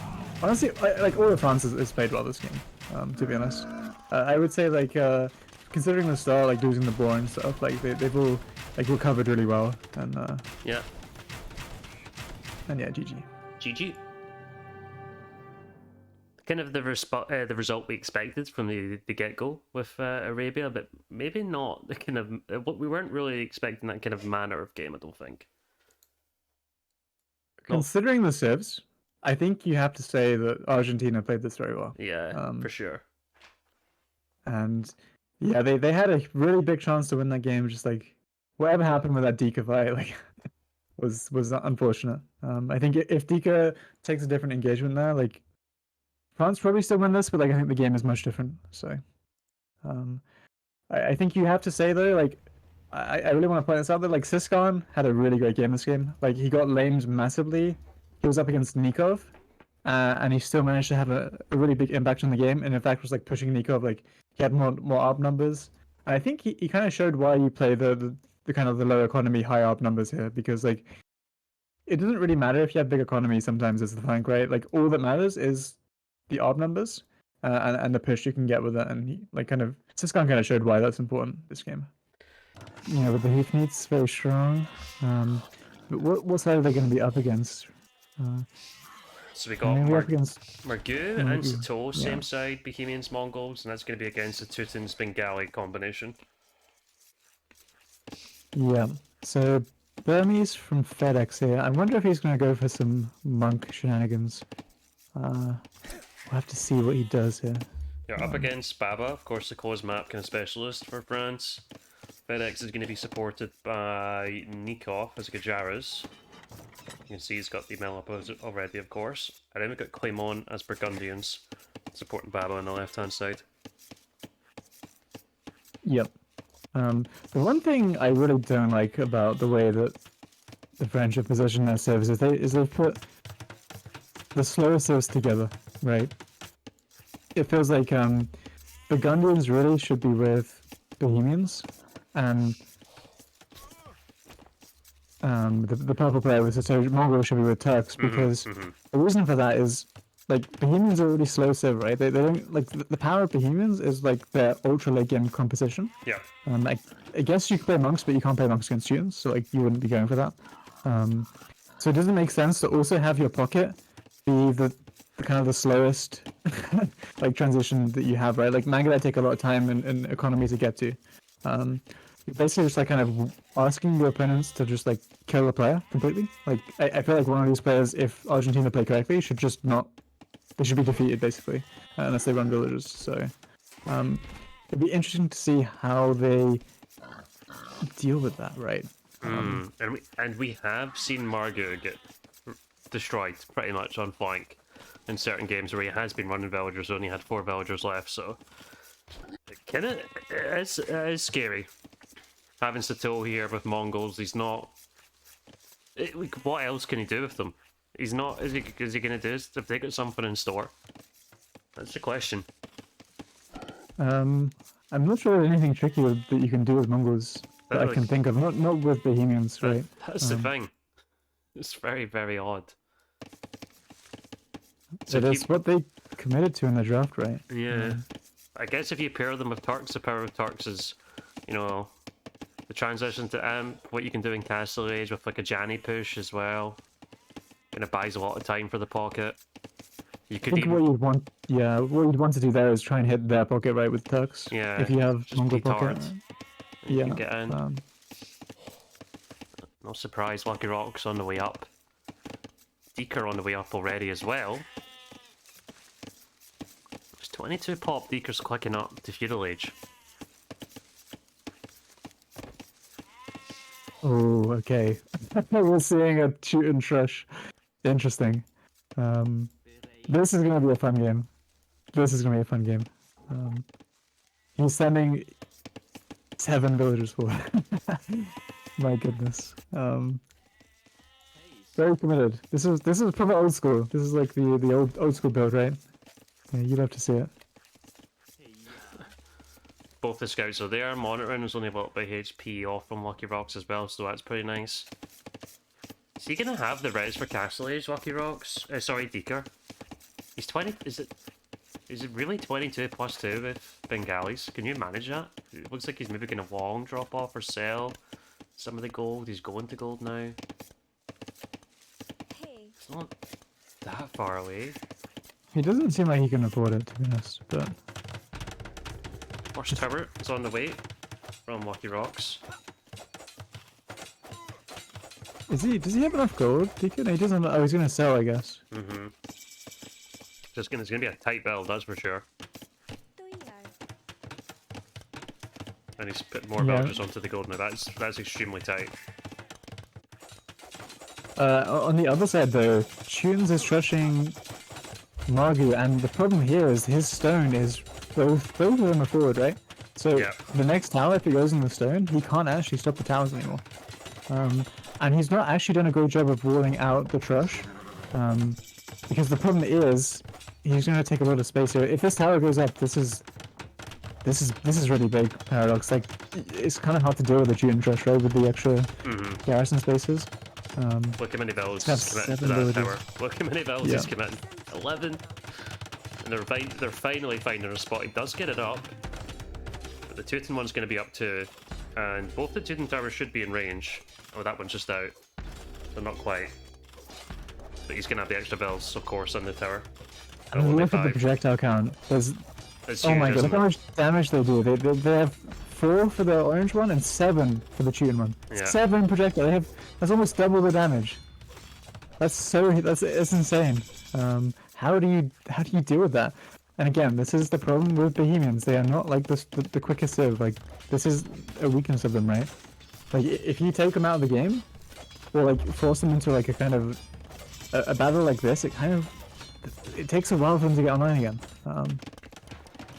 Speaker 2: honestly, like all of France has played well this game. To be honest, I would say like considering the start, like losing the board and stuff, like they've all like recovered really well. And
Speaker 1: yeah,
Speaker 2: GG.
Speaker 1: GG. Kind of the result we expected from the get-go with Arabia, but maybe not the kind of what we weren't really expecting that kind of manner of game. I don't think.
Speaker 2: Considering the serves, I think you have to say that Argentina played this very well.
Speaker 1: Yeah, for sure.
Speaker 2: And yeah, they had a really big chance to win that game. Just like whatever happened with that Dika fight, like was unfortunate. I think if Dika takes a different engagement there, like France probably still win this, but like I think the game is much different. So, I think you have to say though, like I really want to point this out that like Siscan had a really great game this game. Like he got lamed massively. He was up against Nikov, and he still managed to have a really big impact on the game. And in fact, was like pushing Nikov. Like he had more ARB numbers. And I think he kind of showed why you play the kind of the low economy, high ARB numbers here, because like it doesn't really matter if you have big economy. Sometimes as the flank, right? Like all that matters is the ARB numbers and the push you can get with it. And he, like kind of Siscan kind of showed why that's important this game. Yeah, but the Heath needs very strong. But what side are they going to be up against?
Speaker 1: So we got Margu and Sato, same side, Bohemians, Mongols, and that's going to be against the Teutons Bengali combination. Yeah.
Speaker 2: So Burmese from FedEx here. I wonder if he's going to go for some monk shenanigans. We'll have to see what he does here.
Speaker 1: You're up against Baba, of course, the cause map kind of specialist for France. FedEx is going to be supported by Nikov as Gajaras. You can see he's got the email up already, of course. And then we've got Clément as Burgundians, supporting Baba on the left-hand side.
Speaker 2: Yep. The one thing I really don't like about the way that the French have positioned their serves is they've put the slower serves together, right? It feels like Burgundians really should be with Bohemians, and the purple player with so Mongol should be with Turks, because the reason for that is like Bohemians are really slow serve, right? They don't like the power of Bohemians is like their ultra late game composition.
Speaker 1: Yeah.
Speaker 2: I guess you can play monks, but you can't play monks against students, so like you wouldn't be going for that. So it doesn't make sense to also have your pocket be the kind of the slowest like transition that you have, right? Like Mangala take a lot of time and economy to get to. You're basically just like kind of asking your opponents to just like kill the player completely. Like I feel like one of these players, if Argentina play correctly, should just not. They should be defeated basically, unless they run villagers. So it'd be interesting to see how they deal with that, right?
Speaker 1: And we have seen Margot get destroyed pretty much on flank in certain games where he has been running villagers, only had 4 villagers left, so it's scary. Having Sato here with Mongols, he's not... what else can he do with them? He's not... Is he going to do this? Have they got something in store? That's the question.
Speaker 2: I'm not sure there's anything tricky that you can do with Mongols that I can think of. Not with Bohemians, right?
Speaker 1: That's the thing. It's very, very odd.
Speaker 2: So that's what they committed to in the draft, right?
Speaker 1: Yeah. I guess if you pair them with Turks, the power of Turks is, you know, the transition to what you can do in Castle Age with like a Janny push as well. And it buys a lot of time for the pocket. You could
Speaker 2: what you'd want, what you'd want to do there is try and hit their pocket right with Turks.
Speaker 1: Yeah.
Speaker 2: If you have Mongol pocket.
Speaker 1: You can get in. No surprise, Lucky Rock's on the way up. Deeker on the way up already as well. 22 pop, Deeker's clicking up to Feudal Age.
Speaker 2: Oh, okay. We're seeing a shoot and trush. Interesting. This is gonna be a fun game. This is gonna be a fun game. He's sending 7 villagers forward. My goodness. Very committed. This is probably old school. This is like the old school build, right? Yeah, you'd love to see it.
Speaker 1: Both the scouts are there. Monitoring is only a little bit HP off from Lucky Rocks as well, so that's pretty nice. Is he gonna have the res for Castle Age, Lucky Rocks? Sorry, Deeker. He's 20. Is it really 22 plus 2 with Bengalis? Can you manage that? It looks like he's maybe gonna long drop off or sell some of the gold. He's going to gold now. It's not that far away.
Speaker 2: He doesn't seem like he can afford it, to be honest, but...
Speaker 1: First tower is on the way from Lucky Rocks.
Speaker 2: Does he have enough gold? He doesn't. Oh, he's gonna sell, I guess.
Speaker 1: It's gonna be a tight build, that's for sure. And he's put more villagers onto the gold now. That's extremely tight.
Speaker 2: On the other side, though, Tunes is trushing Margu, and the problem here is his stone is both of them are forward, right? So the next tower, if it goes in the stone, he can't actually stop the towers anymore. And he's not actually done a good job of walling out the trush, because the problem is he's going to take a lot of space here. If this tower goes up, this is really big, Paradox. Like, it's kind of hard to deal with the June trush, right, with the extra garrison spaces.
Speaker 1: Look how many bells committed to that tower. Look how many bells he's committing. 11. And they're finally finding a spot. He does get it up. But the Teuton one's going to be up too. And both the Teuton towers should be in range. Oh, that one's just out. So not quite. But he's going to have the extra bells, of course, on the tower.
Speaker 2: And look at the projectile count. There's... Oh my god, look how much damage they do. They have 4 for the orange one and 7 for the Teuton one.
Speaker 3: Yeah.
Speaker 2: 7 projectile. That's almost double the damage. That's insane. How do you deal with that? And again, this is the problem with Bohemians. They are not like the quickest serve. Like, this is a weakness of them, right? Like, if you take them out of the game, or like force them into like a kind of a battle like this, it takes a while for them to get online again.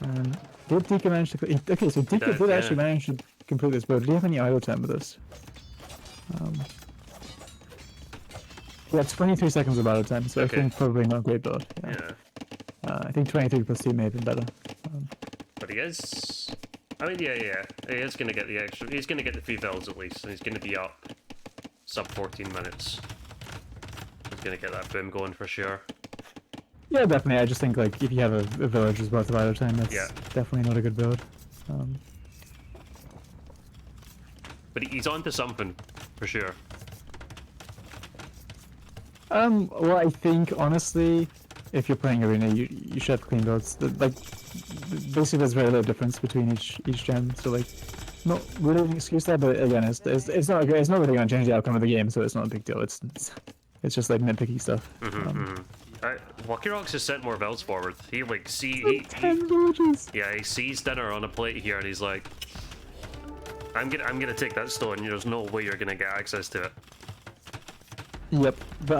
Speaker 2: And did Deeker manage to? Okay, so Deeker did actually manage to complete this build. Do you have any idle time with this? Yeah, 23 seconds of battle time, so I think probably not a great build. Yeah. I think 23 plus 2 may have been better.
Speaker 1: But he is... I mean, yeah. He is going to get the extra... He's going to get the 3 builds at least, and he's going to be up sub 14 minutes. He's going to get that boom going for sure.
Speaker 2: Yeah, definitely. I just think, like, if you have a village with both of idle time, that's definitely not a good build.
Speaker 1: But he's onto something, for sure.
Speaker 2: Well, I think, honestly, if you're playing Arena, you should have clean builds. Like, basically there's very little difference between each gen, so, like, not really an excuse there, but again, it's not really going to change the outcome of the game, so it's not a big deal. It's just, like, nitpicky stuff.
Speaker 1: Lucky Rocks has sent more builds forward. He, like,
Speaker 2: 10 villages!
Speaker 1: Yeah, he sees dinner on a plate here, and he's like, I'm gonna take that stone, there's no way you're gonna get access to it.
Speaker 2: Yep, but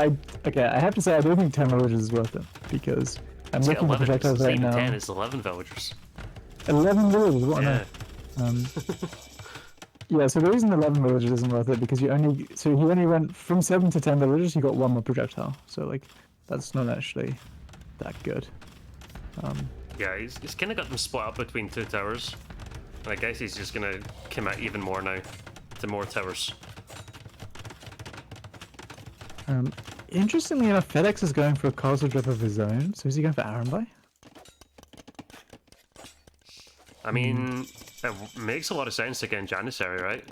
Speaker 2: I have to say I don't think 10 villagers is worth it, because I'm looking at the projectiles right now.
Speaker 1: 10 is 11 villagers.
Speaker 2: 11 villagers, what on earth? Yeah, so the reason 11 villagers isn't worth it, because he only went from 7 to 10 villagers, he got 1 more projectile, so like, that's not actually that good.
Speaker 1: Yeah, he's kind of got them split up between 2 towers, and I guess he's just gonna commit even more now to more towers.
Speaker 2: Interestingly enough, FedEx is going for a castle drop of his own, so is he going for Arambai?
Speaker 1: I mean, it makes a lot of sense to get in Janissary, right?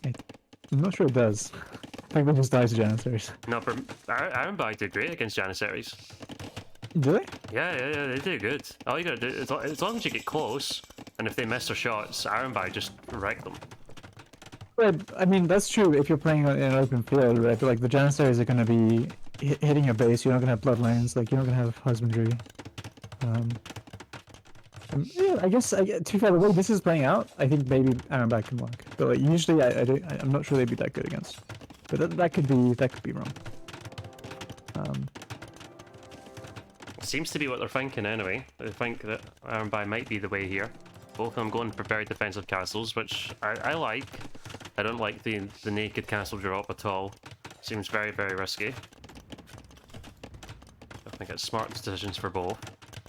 Speaker 2: I'm not sure it does. I think they just die to Janissaries.
Speaker 1: No, but Arambai did great against Janissaries.
Speaker 2: Do they?
Speaker 1: Yeah, they do good. All you gotta do, as long as you get close, and if they miss their shots, Arambai just wreck them.
Speaker 2: Right, I mean, that's true if you're playing in an open field, right? But like, the Janissaries are going to be hitting your base, you're not going to have bloodlines, like, you're not going to have husbandry. Yeah, I guess to be fair, the way this is playing out, I think maybe Aaron back can work. But like usually, I'm not sure they'd be that good against. But that could be wrong.
Speaker 1: Seems to be what they're thinking anyway. They think that Iron Buy might be the way here. Both of them going for very defensive castles, which I like. I don't like the naked castle drop at all. Seems very, very risky. I think it's smart decisions for both.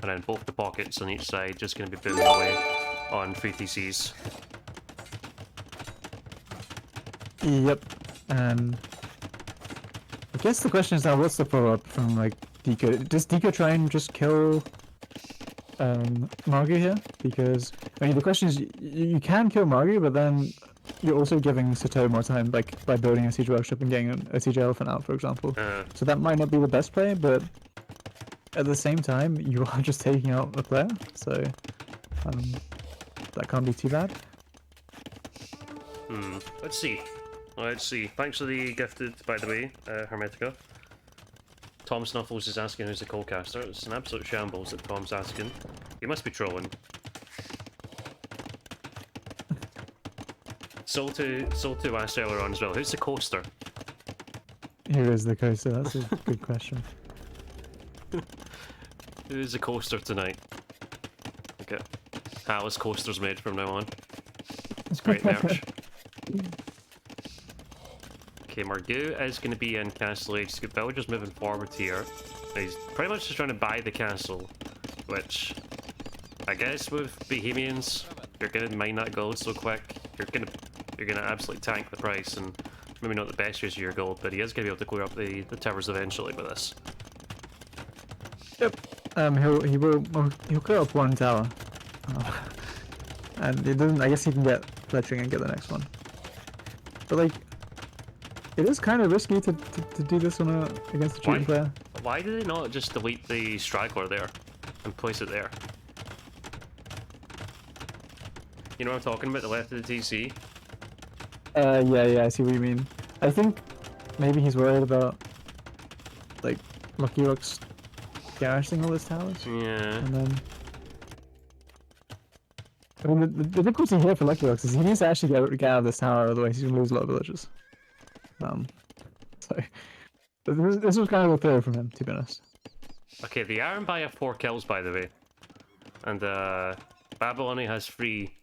Speaker 1: And then both the pockets on each side just going to be booming away on 3 TCs.
Speaker 2: Yep. I guess the question is now, what's the follow-up from like Deco? Does Deco try and just kill Margu here? Because I mean, the question is, you can kill Margu, but then you're also giving Sato more time, like by building a siege workshop and getting a siege elephant out, for example. So that might not be the best play, but at the same time, you are just taking out a player, so that can't be too bad.
Speaker 1: Let's see. Let's see. Thanks for the gifted, by the way, Hermetica. Tom Snuffles is asking who's the co-caster. It's an absolute shambles that Tom's asking. He must be trolling. Soul2 asked earlier on as well. Who's the coaster?
Speaker 2: Here is the coaster. That's a good question.
Speaker 1: Who's the coaster tonight? Okay. Hallis coasters made from now on. It's great merch. Okay, Margu is going to be in Castle Age. He's got villagers moving forward here. He's pretty much just trying to buy the castle, which I guess with Bohemians, you're going to mine that gold so quick. You're gonna absolutely tank the price, and maybe not the best use of your gold, but he is going to be able to clear up the towers eventually with this.
Speaker 2: Yep. He'll clear up one tower, and it doesn't. I guess he can get fletching and get the next one. But like, it is kind of risky to do this against a cheating player.
Speaker 1: Why did they not just delete the straggler there and place it there? You know what I'm talking about? The left of the TC.
Speaker 2: Yeah, I see what you mean. I think maybe he's worried about like Lucky Rock's garrishing all his towers.
Speaker 1: Yeah.
Speaker 2: And then, I mean, the difficulty here for Lucky Rocks is he needs to actually get out of this tower, otherwise he's gonna lose a lot of villages. So this was kind of a failure from him, to be honest.
Speaker 1: Okay, the Iron Buy have 4 kills, by the way, and Babylon has 3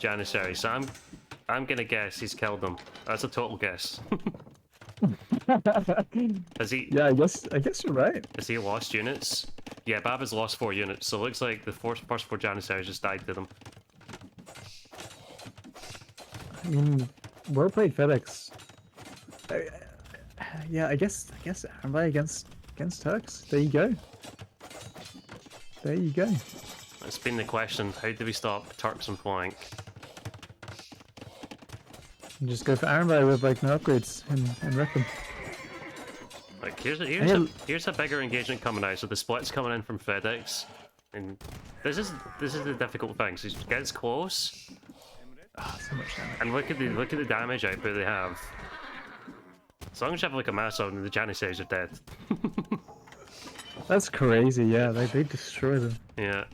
Speaker 1: Janissaries. So I'm gonna guess he's killed them. That's a total guess. Has he?
Speaker 2: Yeah, I guess you're right.
Speaker 1: Has he lost units? Yeah, Bab has lost 4 units, so it looks like the first 4 Janissaries just died to them.
Speaker 2: I mean, well played, FedEx. Yeah, I guess Iron Buy against Turks. There you go. There you go.
Speaker 1: It's been the question: how do we stop Turks on flank?
Speaker 2: And just go for Iron Buy with like no upgrades and wreck them.
Speaker 1: Like here's a bigger engagement coming out. So the split's coming in from FedEx, and this is the difficult thing. So he gets close.
Speaker 2: So much damage.
Speaker 1: And look at the damage output they have. As long as you have like a mass on, the Janissaries are dead.
Speaker 2: That's crazy. Yeah, they destroy them.
Speaker 1: Yeah.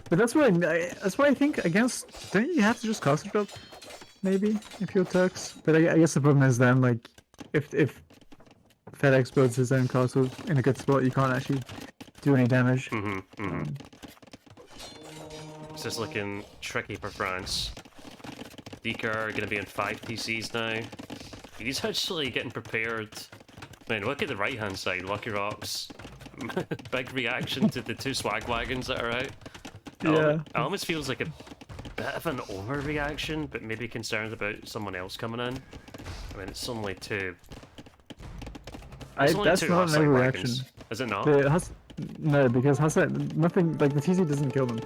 Speaker 2: But that's why I think against, don't you have to just castle drop? Maybe if you're Turks. But I guess the problem is then like if FedEx builds his own castle in a good spot, you can't actually do any damage.
Speaker 1: This is looking tricky for France. Deker are going to be in 5 TCs now. He's actually getting prepared. Man, look at the right hand side, Lucky Rocks. Big reaction to the 2 swag wagons that are out.
Speaker 2: Yeah.
Speaker 1: It almost feels like a bit of an overreaction, but maybe concerned about someone else coming in. I mean, it's only 2. It's only
Speaker 2: That's
Speaker 1: 2
Speaker 2: not an
Speaker 1: swag
Speaker 2: overreaction.
Speaker 1: wagons. Is it not?
Speaker 2: No, because nothing, like the TC doesn't kill them.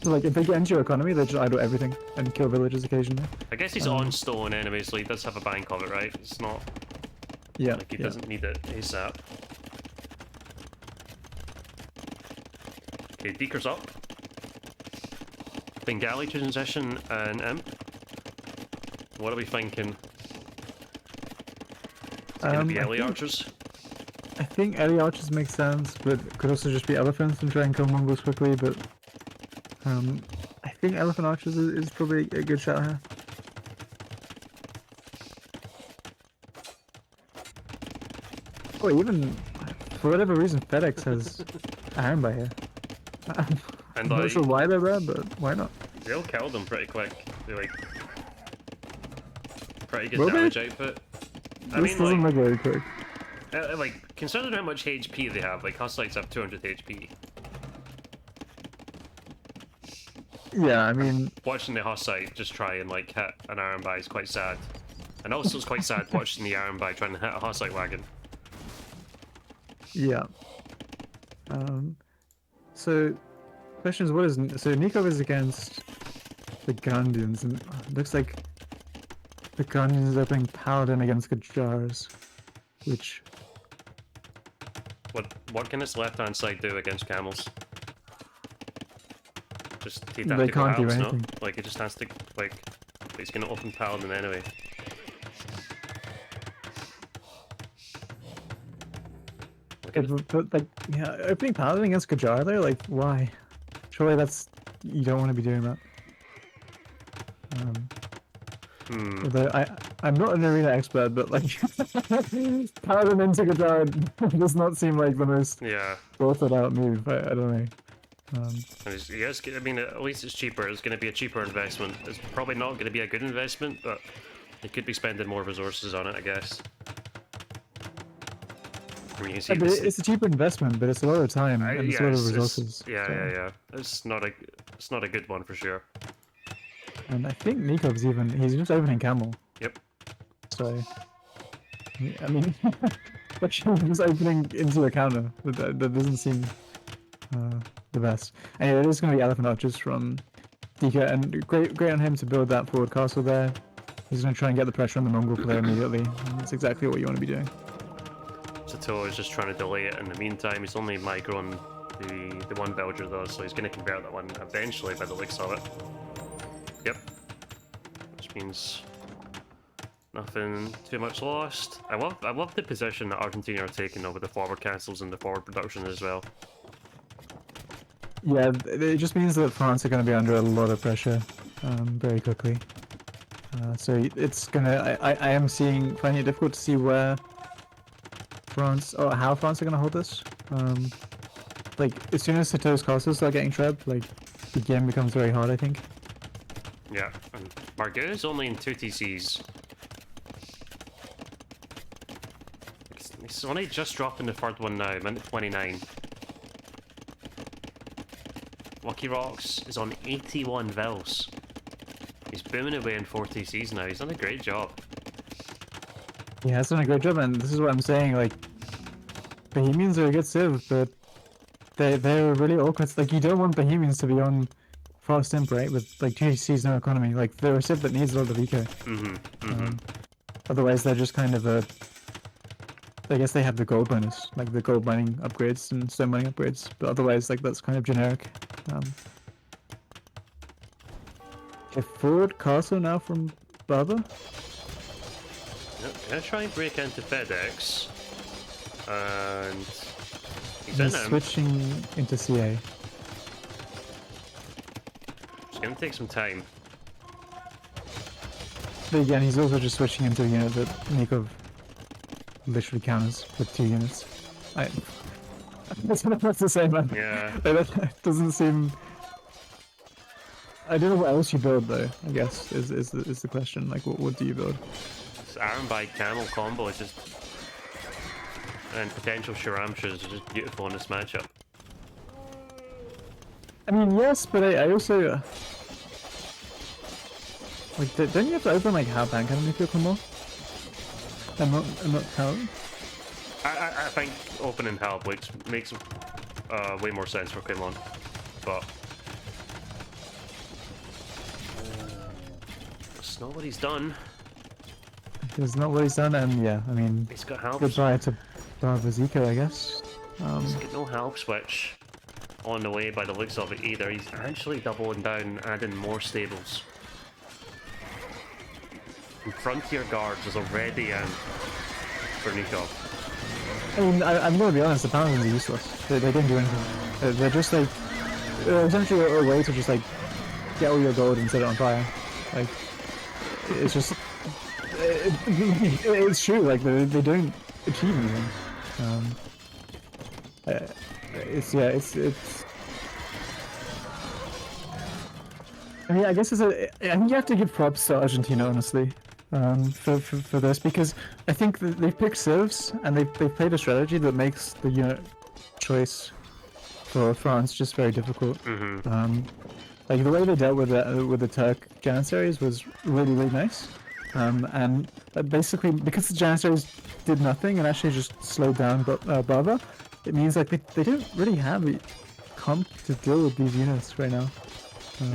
Speaker 2: So like if they get into your economy, they just idle everything and kill villages occasionally.
Speaker 1: I guess he's on stone anyway, so he does have a bank of it, right? It's not like he doesn't need it ASAP. Okay, Deeker's up. Bengali transition and Imp. What are we thinking? It's gonna be LA archers.
Speaker 2: I think early archers make sense, but could also just be elephants and try and kill Mongols quickly, but I think elephant archers is probably a good shot here. Or even, for whatever reason, FedEx has iron by here. I'm
Speaker 1: And
Speaker 2: not
Speaker 1: like,
Speaker 2: sure why they're there, but why not?
Speaker 1: they'll kill them pretty quick. They like pretty good
Speaker 2: Will they?
Speaker 1: damage output. I
Speaker 2: This
Speaker 1: mean,
Speaker 2: doesn't
Speaker 1: like,
Speaker 2: look very quick.
Speaker 1: like considering how much HP they have, like Hussites have 200 HP.
Speaker 2: Yeah, I mean,
Speaker 1: Watching the Hussite just try and like hit an iron by is quite sad. And also it's quite sad watching the iron by trying to hit a Hussite wagon.
Speaker 2: yeah. So, question is, what is so Nikov is against the Gandhians, and it looks like the Gandhians are playing Paladin against Gajars, which
Speaker 1: What can its left hand side do against camels? Just
Speaker 2: they
Speaker 1: tactical
Speaker 2: can't do
Speaker 1: halves, no?
Speaker 2: anything.
Speaker 1: Like it just has to like it's gonna open Paladin anyway. Look at it.
Speaker 2: But like, yeah, opening Paladin against Gajar though, like, why? Surely that's you don't want to be doing that. Although I'm not an arena expert, but like Paladin into Gajar does not seem like the most
Speaker 1: Yeah.
Speaker 2: well thought out move. I don't know.
Speaker 1: And yes, I mean, at least it's cheaper. It's going to be a cheaper investment. It's probably not going to be a good investment, but they could be spending more resources on it, I guess. I mean, you can see
Speaker 2: Yeah, but
Speaker 1: this,
Speaker 2: it's a cheaper investment, but it's a lot of time and it's a lot of resources.
Speaker 1: yeah,
Speaker 2: so.
Speaker 1: yeah. It's not a good one for sure.
Speaker 2: And I think Nikov's he's just opening camel.
Speaker 1: Yep.
Speaker 2: So, I mean, actually just opening into a counter. That doesn't seem the best. Anyway, it is going to be elephant archers from Dika, and great on him to build that forward castle there. He's going to try and get the pressure on the Mongol player immediately. And that's exactly what you want to be doing.
Speaker 1: Sato is just trying to delay it in the meantime. He's only microing the one villager though, so he's going to convert that one eventually by the looks of it. Yep. Which means nothing too much lost. I love the position that Argentina are taking over the forward castles and the forward production as well.
Speaker 2: Yeah, it just means that France are going to be under a lot of pressure very quickly. So it's gonna. I am finding it difficult to see where France or how France are going to hold this. Like as soon as Sato's castles start getting trapped, like the game becomes very hard, I think.
Speaker 1: Yeah, and Margot is only in 2 TCs. He's only just dropping the third one now, minute 29. Lucky Rocks is on 81 vils. He's booming away in 4 TCs now. He's done a great job.
Speaker 2: Yeah, it's done a great job, and this is what I'm saying. Like, Bohemians are a good civ, but they're really awkward. It's like you don't want Bohemians to be on fast imp, right? With like 2 TCs, no economy. Like they're a civ that needs a lot of eco. Otherwise, they're just kind of a. I guess they have the gold bonus, like the gold mining upgrades and stone mining upgrades, but otherwise, like that's kind of generic. Okay, forward castle now from Baba.
Speaker 1: Yep, gonna try and break into FedEx. And he's in
Speaker 2: He's
Speaker 1: him.
Speaker 2: switching into CA.
Speaker 1: It's gonna take some time.
Speaker 2: But again, he's also just switching into a unit that Nikov literally counters with 2 units. I don't know what to say, man.
Speaker 1: Yeah.
Speaker 2: That doesn't seem. I don't know what else you build though. I guess is the question. Like, what do you build?
Speaker 1: This Iron by Camel combo is just. And potential skirmishes is just beautiful in this matchup.
Speaker 2: I mean, yes, but I also like. Don't you have to open like half bank cannon if you come on? I'm not counting.
Speaker 1: I think opening help makes way more sense for Kimon, but that's not what he's done.
Speaker 2: It's not what he's done, and yeah, I mean,
Speaker 1: He's got help.
Speaker 2: goodbye to Barbaziko, I guess.
Speaker 1: He's got no help switch on the way by the looks of it either. He's actually doubling down, adding more stables. And Frontier Guards is already in for Nikov.
Speaker 2: I mean, I'm gonna be honest. The paladins are useless. They don't do anything. They're just like essentially a way to just like get all your gold and set it on fire. Like it's just it's true. Like they don't achieve anything. It's yeah. It's. I mean, I guess I think you have to give props to Argentina, honestly, for this because I think that they've picked civs and they've played a strategy that makes the unit choice for France just very difficult. Like the way they dealt with the Turk Janissaries was really nice, and basically because the Janissaries did nothing and actually just slowed down Bava, it means like they don't really have a comp to deal with these units right now.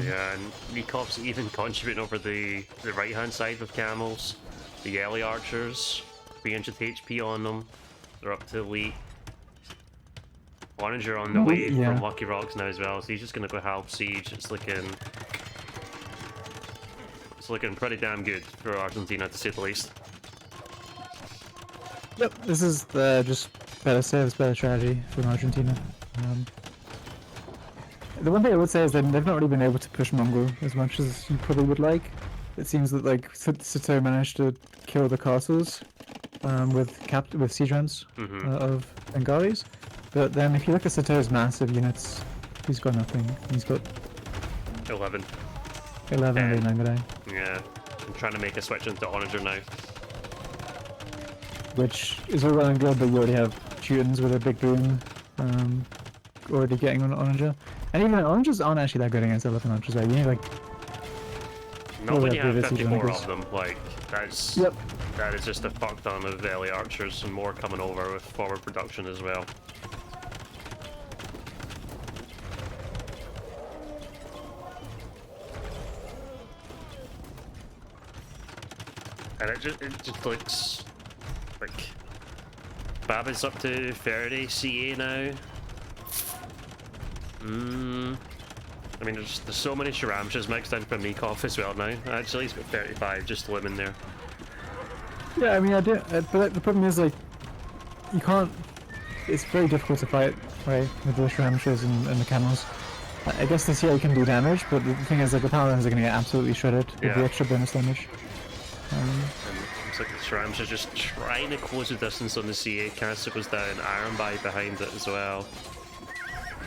Speaker 1: Yeah, and Nikov's even contributing over the right hand side with camels. The Yelly archers, 300 HP on them. They're up to elite. Onager on the way from Lucky Rocks now as well, so he's just gonna go help Siege. It's looking pretty damn good for Argentina to say the least.
Speaker 2: Yep, this is just better saves, better strategy from Argentina. The one thing I would say is that they've not really been able to push Mongol as much as you probably would like. It seems that like Sato managed to kill the castles with siege runs of Bengalis, but then if you look at Sato's massive units, he's got nothing. He's got
Speaker 1: 11.
Speaker 2: 11.
Speaker 1: Yeah, I'm trying to make a switch into Onager now.
Speaker 2: Which is all well and good, but you already have Teutons with a big boom already getting on Onager. And even Onagers aren't actually that good against 11 archers, right? You need like...
Speaker 1: Not when you have 54 of them, like, that is just a fuck ton of Valley archers and more coming over with forward production as well. And it just looks like Baba's up to 30 CA now. I mean, there's so many Sharamshas mixed in from Nikov as well now. Actually, he's got 35 just to him in there.
Speaker 2: Yeah, I mean, I do, but the problem is, like, you can't... It's very difficult to fight, right, with the Sharamshas and the camels. I guess the CA can do damage, but the thing is, like, the paladins are going to get absolutely shredded with the extra bonus damage.
Speaker 1: And looks like the Sharamsha's just trying to close the distance on the CA. Caster goes down, Ironby behind it as well.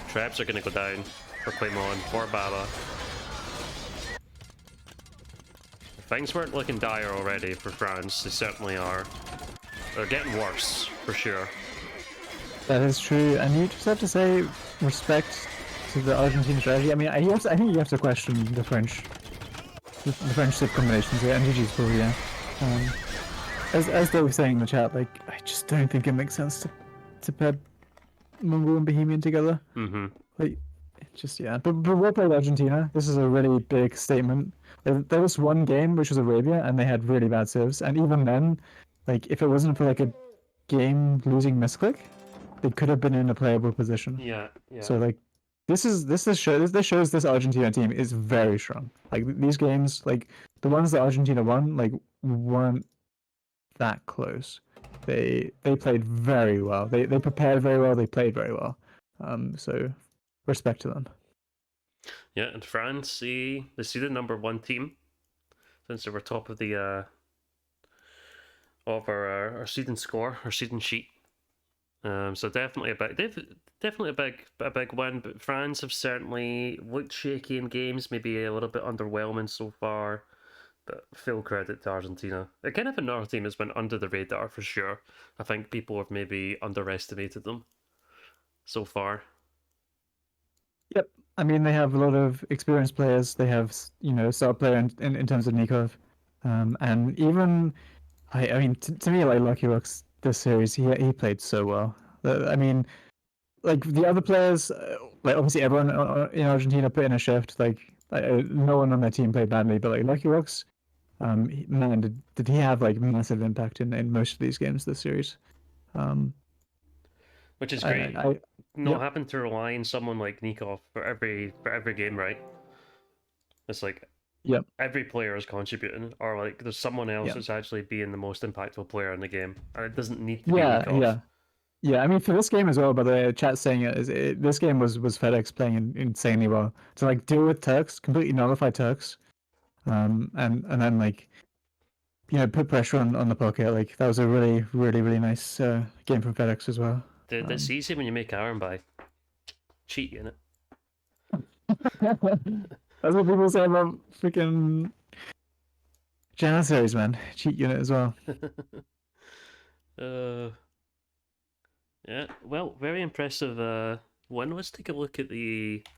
Speaker 1: Traps are going to go down for Claymon, for Baba. Things weren't looking dire already for France, they certainly are. They're getting worse, for sure.
Speaker 2: That is true, and you just have to say respect to the Argentine strategy. I mean, I think you have to question the French civ combinations here, and GG's probably, yeah. As they were saying in the chat, like, I just don't think it makes sense to pair Mongol and Bohemian together. Like, just yeah. But well played, Argentina. This is a really big statement. There was one game which was Arabia, and they had really bad civs, and even then, like, if it wasn't for like a game-losing misclick, they could have been in a playable position.
Speaker 1: Yeah.
Speaker 2: So like, this shows this Argentina team is very strong. Like these games, like the ones that Argentina won, like weren't that close. They played very well. They prepared very well. They played very well. So respect to them.
Speaker 1: Yeah, and France, they see the #1 team since they were top of the of our seeding score, our seeding sheet. So definitely a big win. But France have certainly looked shaky in games, maybe a little bit underwhelming so far. But full credit to Argentina. They're kind of another team that's been under the radar for sure. I think people have maybe underestimated them so far.
Speaker 2: Yep. I mean, they have a lot of experienced players. They have, star player in terms of Nikov. And even, I mean, to me, like, Lucky Rocks, this series, he played so well. I mean, like, the other players, like, obviously everyone in Argentina put in a shift. Like, no one on their team played badly, but, like, Lucky Rocks, man, did he have, like, massive impact in most of these games this series.
Speaker 1: Which is great. Not having to rely on someone like Nikov for every game, right? It's like every player is contributing, or like there's someone else that's actually being the most impactful player in the game, and it doesn't need to be Nikov.
Speaker 2: Yeah, I mean for this game as well. By the way, chat saying this game was FedEx playing insanely well to like deal with Turks, completely nullify Turks, and then like put pressure on the pocket. Like that was a really nice game from FedEx as well.
Speaker 1: Dude, it's easy when you make iron by cheat unit.
Speaker 2: That's what people say about freaking Janissaries, man. Cheat unit as well.
Speaker 1: uh, yeah, well, very impressive win. Let's take a look at the